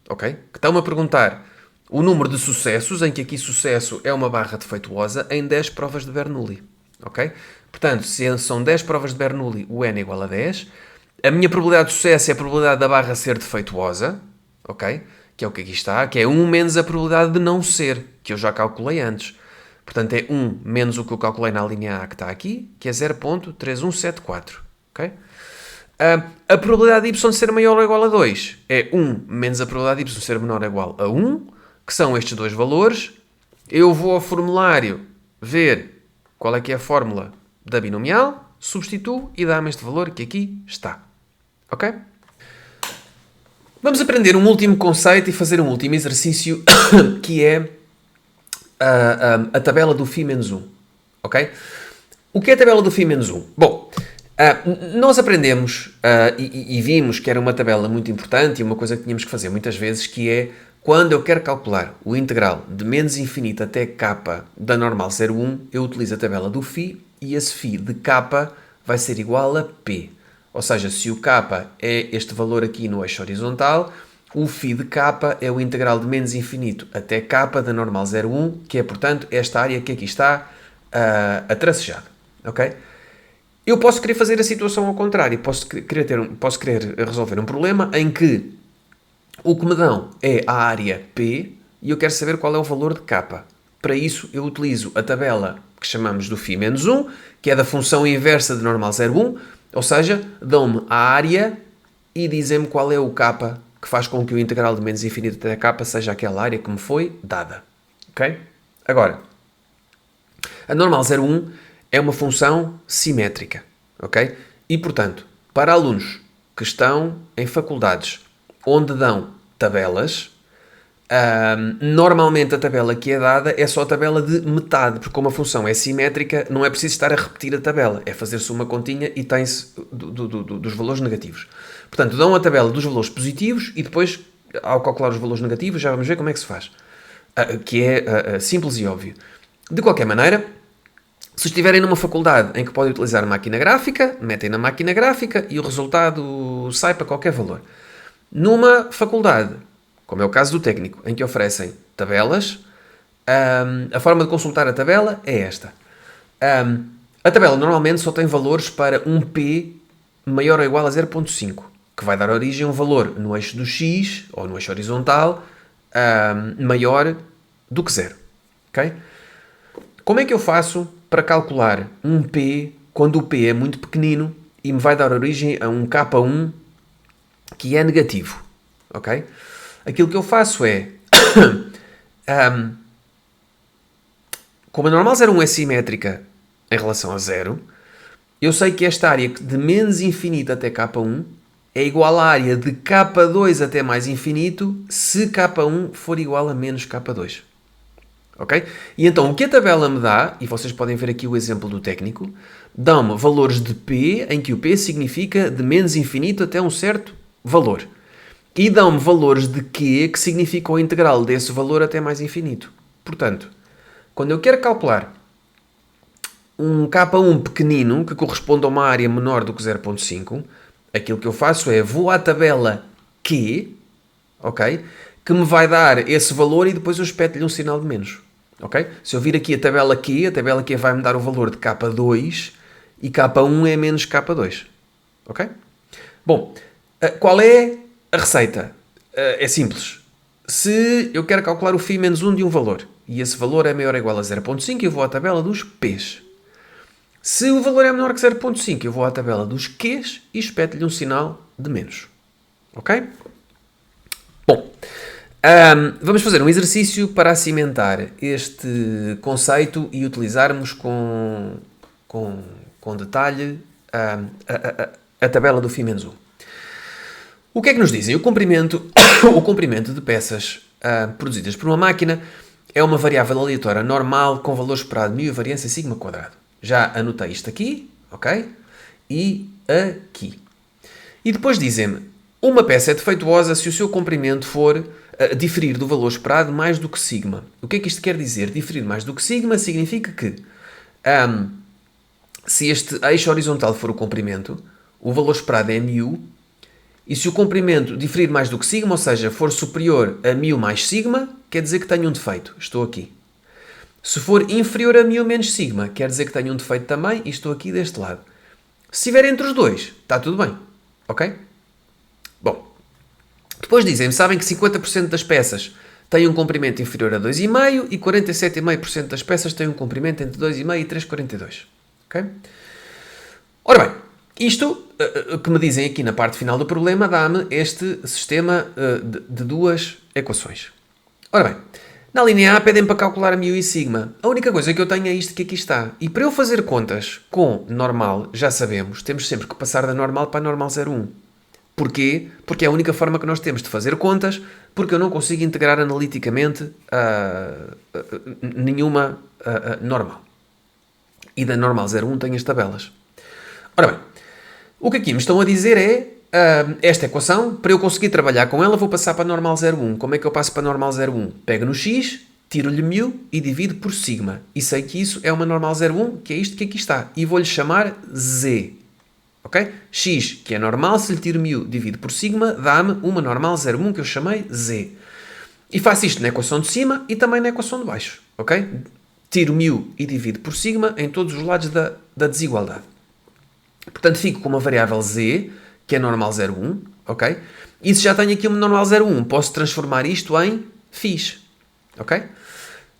ok? Que está-me a perguntar o número de sucessos, em que aqui sucesso é uma barra defeituosa, em 10 provas de Bernoulli, ok? Portanto, se são 10 provas de Bernoulli, o n é igual a 10. A minha probabilidade de sucesso é a probabilidade da barra ser defeituosa, ok? Que é o que aqui está, que é 1 menos a probabilidade de não ser, que eu já calculei antes. Portanto, é 1 menos o que eu calculei na linha A que está aqui, que é 0.3174, ok? A probabilidade de y ser maior ou igual a 2 é 1 menos a probabilidade de y ser menor ou igual a 1, que são estes dois valores. Eu vou ao formulário ver qual é que é a fórmula da binomial, substituo e dá-me este valor que aqui está. Ok? Vamos aprender um último conceito e fazer um último exercício, que é a tabela do φ menos 1. Ok? O que é a tabela do φ menos 1? Bom, nós aprendemos e vimos que era uma tabela muito importante e uma coisa que tínhamos que fazer muitas vezes, que é quando eu quero calcular o integral de menos infinito até k da normal 0,1, eu utilizo a tabela do φ e esse φ de k vai ser igual a p. Ou seja, se o k é este valor aqui no eixo horizontal, o φ de k é o integral de menos infinito até k da normal 0,1, que é, portanto, esta área que aqui está tracejada. Ok? Eu posso querer fazer a situação ao contrário. Posso querer resolver um problema em que o que me dão é a área P e eu quero saber qual é o valor de K. Para isso, eu utilizo a tabela que chamamos do φ menos 1, que é da função inversa de normal 0,1, ou seja, dão-me a área e dizem-me qual é o K que faz com que o integral de menos infinito até K seja aquela área que me foi dada. Ok? Agora, a normal 0,1 é uma função simétrica. Ok? E, portanto, para alunos que estão em faculdades onde dão tabelas, normalmente a tabela que é dada é só a tabela de metade, porque como a função é simétrica, não é preciso estar a repetir a tabela, é fazer-se uma continha e tem-se dos valores negativos. Portanto, dão a tabela dos valores positivos e depois, ao calcular os valores negativos, já vamos ver como é que se faz, que é simples e óbvio. De qualquer maneira, se estiverem numa faculdade em que podem utilizar máquina gráfica, metem na máquina gráfica e o resultado sai para qualquer valor. Numa faculdade, como é o caso do técnico, em que oferecem tabelas, a forma de consultar a tabela é esta. A tabela normalmente só tem valores para um P maior ou igual a 0,5, que vai dar origem a um valor no eixo do X, ou no eixo horizontal, maior do que 0. Okay? Como é que eu faço para calcular um P quando o P é muito pequenino e me vai dar origem a um K1 que é negativo? Ok? Aquilo que eu faço é, como a normal 0,1 é simétrica em relação a zero, eu sei que esta área de menos infinito até k1 é igual à área de k2 até mais infinito se k1 for igual a menos k2. Ok? E então o que a tabela me dá, e vocês podem ver aqui o exemplo do técnico, dão-me valores de P, em que o P significa de menos infinito até um certo valor. E dão-me valores de Q, que significa o integral desse valor até mais infinito. Portanto, quando eu quero calcular um K1 pequenino, que corresponde a uma área menor do que 0.5, aquilo que eu faço é, vou à tabela Q, ok? Que me vai dar esse valor e depois eu espeto-lhe um sinal de menos. Ok? Se eu vir aqui a tabela Q vai-me dar o valor de K2 e K1 é menos K2. Ok? Bom, qual é a receita? É simples. Se eu quero calcular o φ menos 1 de um valor e esse valor é maior ou igual a 0.5, eu vou à tabela dos P's. Se o valor é menor que 0.5, eu vou à tabela dos Q's e espeto-lhe um sinal de menos. Ok? Bom, vamos fazer um exercício para cimentar este conceito e utilizarmos com detalhe a tabela do φ menos 1. O que é que nos dizem? O comprimento de peças produzidas por uma máquina é uma variável aleatória normal com valor esperado μ e variância sigma quadrado. Já anotei isto aqui, ok? E aqui. E depois dizem-me, uma peça é defeituosa se o seu comprimento for diferir do valor esperado mais do que sigma. O que é que isto quer dizer? Diferir mais do que sigma significa que se este eixo horizontal for o comprimento, o valor esperado é μ, e se o comprimento diferir mais do que sigma, ou seja, for superior a μ mais sigma, quer dizer que tenho um defeito. Estou aqui. Se for inferior a μ menos sigma, quer dizer que tenho um defeito também e estou aqui deste lado. Se estiver entre os dois, está tudo bem. Ok? Bom, depois dizem-me, sabem que 50% das peças têm um comprimento inferior a 2,5 e 47,5% das peças têm um comprimento entre 2,5 e 3,42. Ok? Ora bem, isto que me dizem aqui na parte final do problema dá-me este sistema de duas equações. Ora bem, na linha A pedem para calcular μ e sigma. A única coisa que eu tenho é isto que aqui está. E para eu fazer contas com normal, já sabemos, temos sempre que passar da normal para a normal 0,1. Porquê? Porque é a única forma que nós temos de fazer contas, porque eu não consigo integrar analiticamente nenhuma normal. E da normal 0,1 tenho as tabelas. Ora bem, o que aqui me estão a dizer é, esta equação, para eu conseguir trabalhar com ela, vou passar para a normal 0,1. Como é que eu passo para a normal 0,1? Pego no x, tiro-lhe μ e divido por sigma. E sei que isso é uma normal 0,1, que é isto que aqui está. E vou-lhe chamar z. Ok? X, que é normal, se lhe tiro μ, divido por sigma, dá-me uma normal 0,1 que eu chamei z. E faço isto na equação de cima e também na equação de baixo. Ok? Tiro μ e divido por sigma em todos os lados da desigualdade. Portanto, fico com uma variável z, que é normal 0,1. Ok? E se já tenho aqui uma normal 0,1, posso transformar isto em φ. Ok?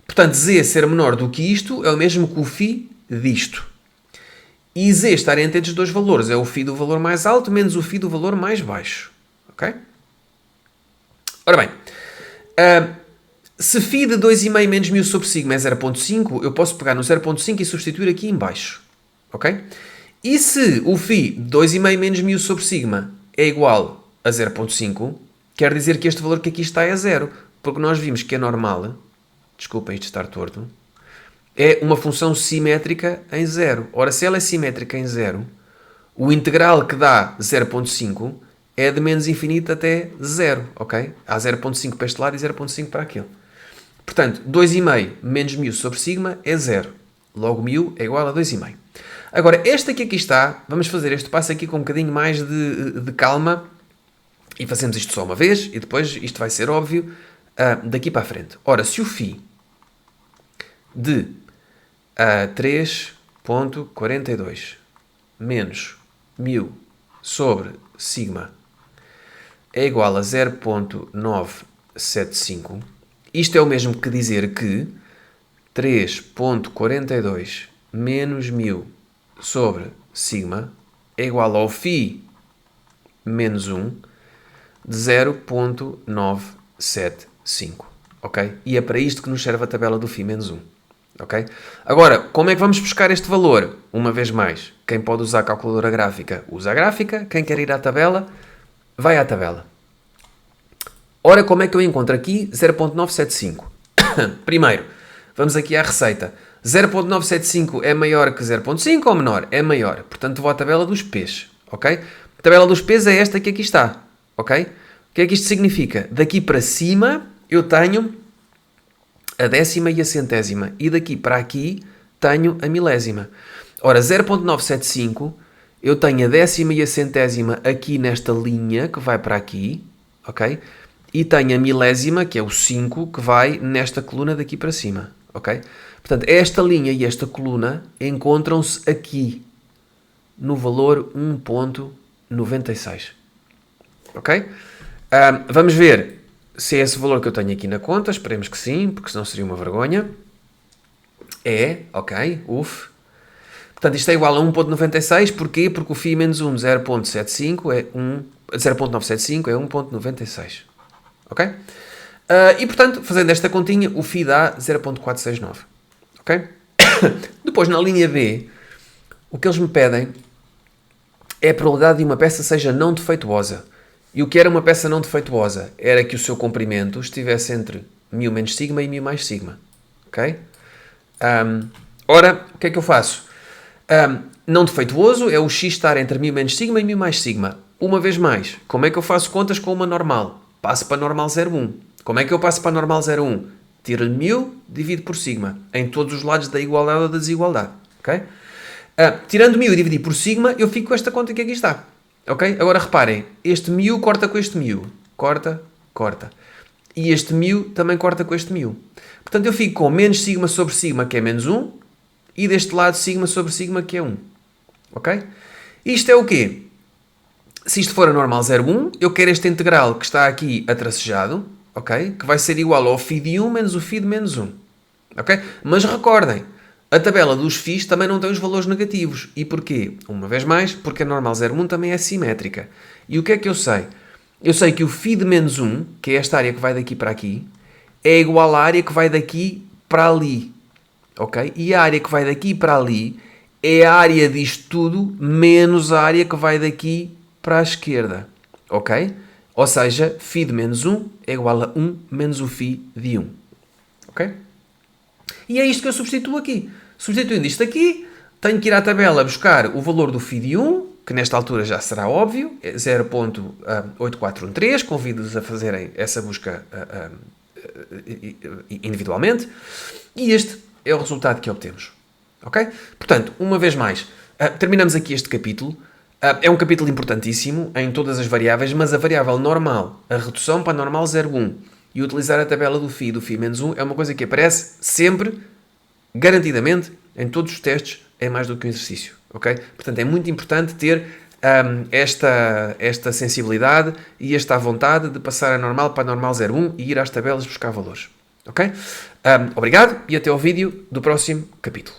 Portanto, z ser menor do que isto é o mesmo que o φ disto. E z estar entre estes dois valores é o φ do valor mais alto menos o φ do valor mais baixo. Ok? Ora bem, se φ de 2,5 menos μ sobre sigma é 0,5, eu posso pegar no 0,5 e substituir aqui em baixo. Ok? E se o φ de 2,5 menos μ sobre sigma é igual a 0,5, quer dizer que este valor que aqui está é zero. Porque nós vimos que é normal, desculpem isto estar torto, é uma função simétrica em zero. Ora, se ela é simétrica em zero, o integral que dá 0,5 é de menos infinito até zero, ok? Há 0,5 para este lado e 0,5 para aquele. Portanto, 2,5 menos μ sobre sigma é zero. Logo, μ é igual a 2,5. Agora, esta que aqui está, vamos fazer este passo aqui com um bocadinho mais de calma e fazemos isto só uma vez e depois isto vai ser óbvio daqui para a frente. Ora, se o φ de 3,42 menos μ sobre sigma é igual a 0,975. Isto é o mesmo que dizer que 3,42 menos μ sobre sigma é igual ao φ menos 1 de 0,975. Ok? E é para isto que nos serve a tabela do φ menos 1. ok? Agora, como é que vamos buscar este valor? Uma vez mais, quem pode usar a calculadora gráfica, usa a gráfica. Quem quer ir à tabela, vai à tabela. Ora, como é que eu encontro aqui 0.975? Primeiro, vamos aqui à receita. 0.975 é maior que 0.5 ou menor? É maior. Portanto, vou à tabela dos P's, ok? A tabela dos P's é esta que aqui está, ok? O que é que isto significa? Daqui para cima eu tenho a décima e a centésima. E daqui para aqui tenho a milésima. Ora, 0.975, eu tenho a décima e a centésima aqui nesta linha que vai para aqui, ok? E tenho a milésima, que é o 5, que vai nesta coluna daqui para cima, ok? Portanto, esta linha e esta coluna encontram-se aqui, no valor 1.96, ok? Vamos ver se é esse valor que eu tenho aqui na conta. Esperemos que sim, porque senão seria uma vergonha. É, ok, uff. Portanto, isto é igual a 1.96, porquê? Porque o φ menos 1, 0.75 é 0.975 é 1.96, ok? E, portanto, fazendo esta continha, o φ dá 0.469, ok? Depois, na linha B, o que eles me pedem é a probabilidade de uma peça seja não defeituosa. E o que era uma peça não defeituosa? Era que o seu comprimento estivesse entre μ menos sigma e μ mais sigma, ok? Ora, o que é que eu faço? Não defeituoso é o x estar entre μ menos sigma e μ mais sigma. Uma vez mais, como é que eu faço contas com uma normal? Passo para a normal 0,1. Como é que eu passo para a normal 0,1? Tiro-lhe μ, divido por sigma, em todos os lados da igualdade ou da desigualdade, ok? Tirando μ e dividir por sigma, eu fico com esta conta que aqui está, ok? Agora reparem, este μ corta com este μ. Corta, corta. E este μ também corta com este μ. Portanto, eu fico com menos sigma sobre sigma, que é menos 1, e deste lado sigma sobre sigma, que é 1. Ok? Isto é o quê? Se isto for a normal 0,1, eu quero este integral que está aqui atracejado, ok? Que vai ser igual ao φ de 1 menos o φ de menos 1. Ok? Mas recordem, a tabela dos φs também não tem os valores negativos. E porquê? Uma vez mais, porque a normal 0,1 também é simétrica. E o que é que eu sei? Eu sei que o φ de menos 1, que é esta área que vai daqui para aqui, é igual à área que vai daqui para ali. Ok? E a área que vai daqui para ali é a área disto tudo menos a área que vai daqui para a esquerda. Ok? Ou seja, φ de menos 1 é igual a 1 menos o φ de 1. Ok? E é isto que eu substituo aqui. Substituindo isto aqui, tenho que ir à tabela buscar o valor do φ de 1, que nesta altura já será óbvio, é 0.8413. Convido-vos a fazerem essa busca individualmente. E este é o resultado que obtemos. Ok? Portanto, uma vez mais, terminamos aqui este capítulo. É um capítulo importantíssimo em todas as variáveis, mas a variável normal, a redução para a normal 0,1 e utilizar a tabela do φ e do φ menos 1 é uma coisa que aparece sempre, garantidamente, em todos os testes, é mais do que um exercício. Ok? Portanto, é muito importante ter esta sensibilidade e esta vontade de passar a normal para a normal 0,1 e ir às tabelas buscar valores. Ok? Obrigado e até ao vídeo do próximo capítulo.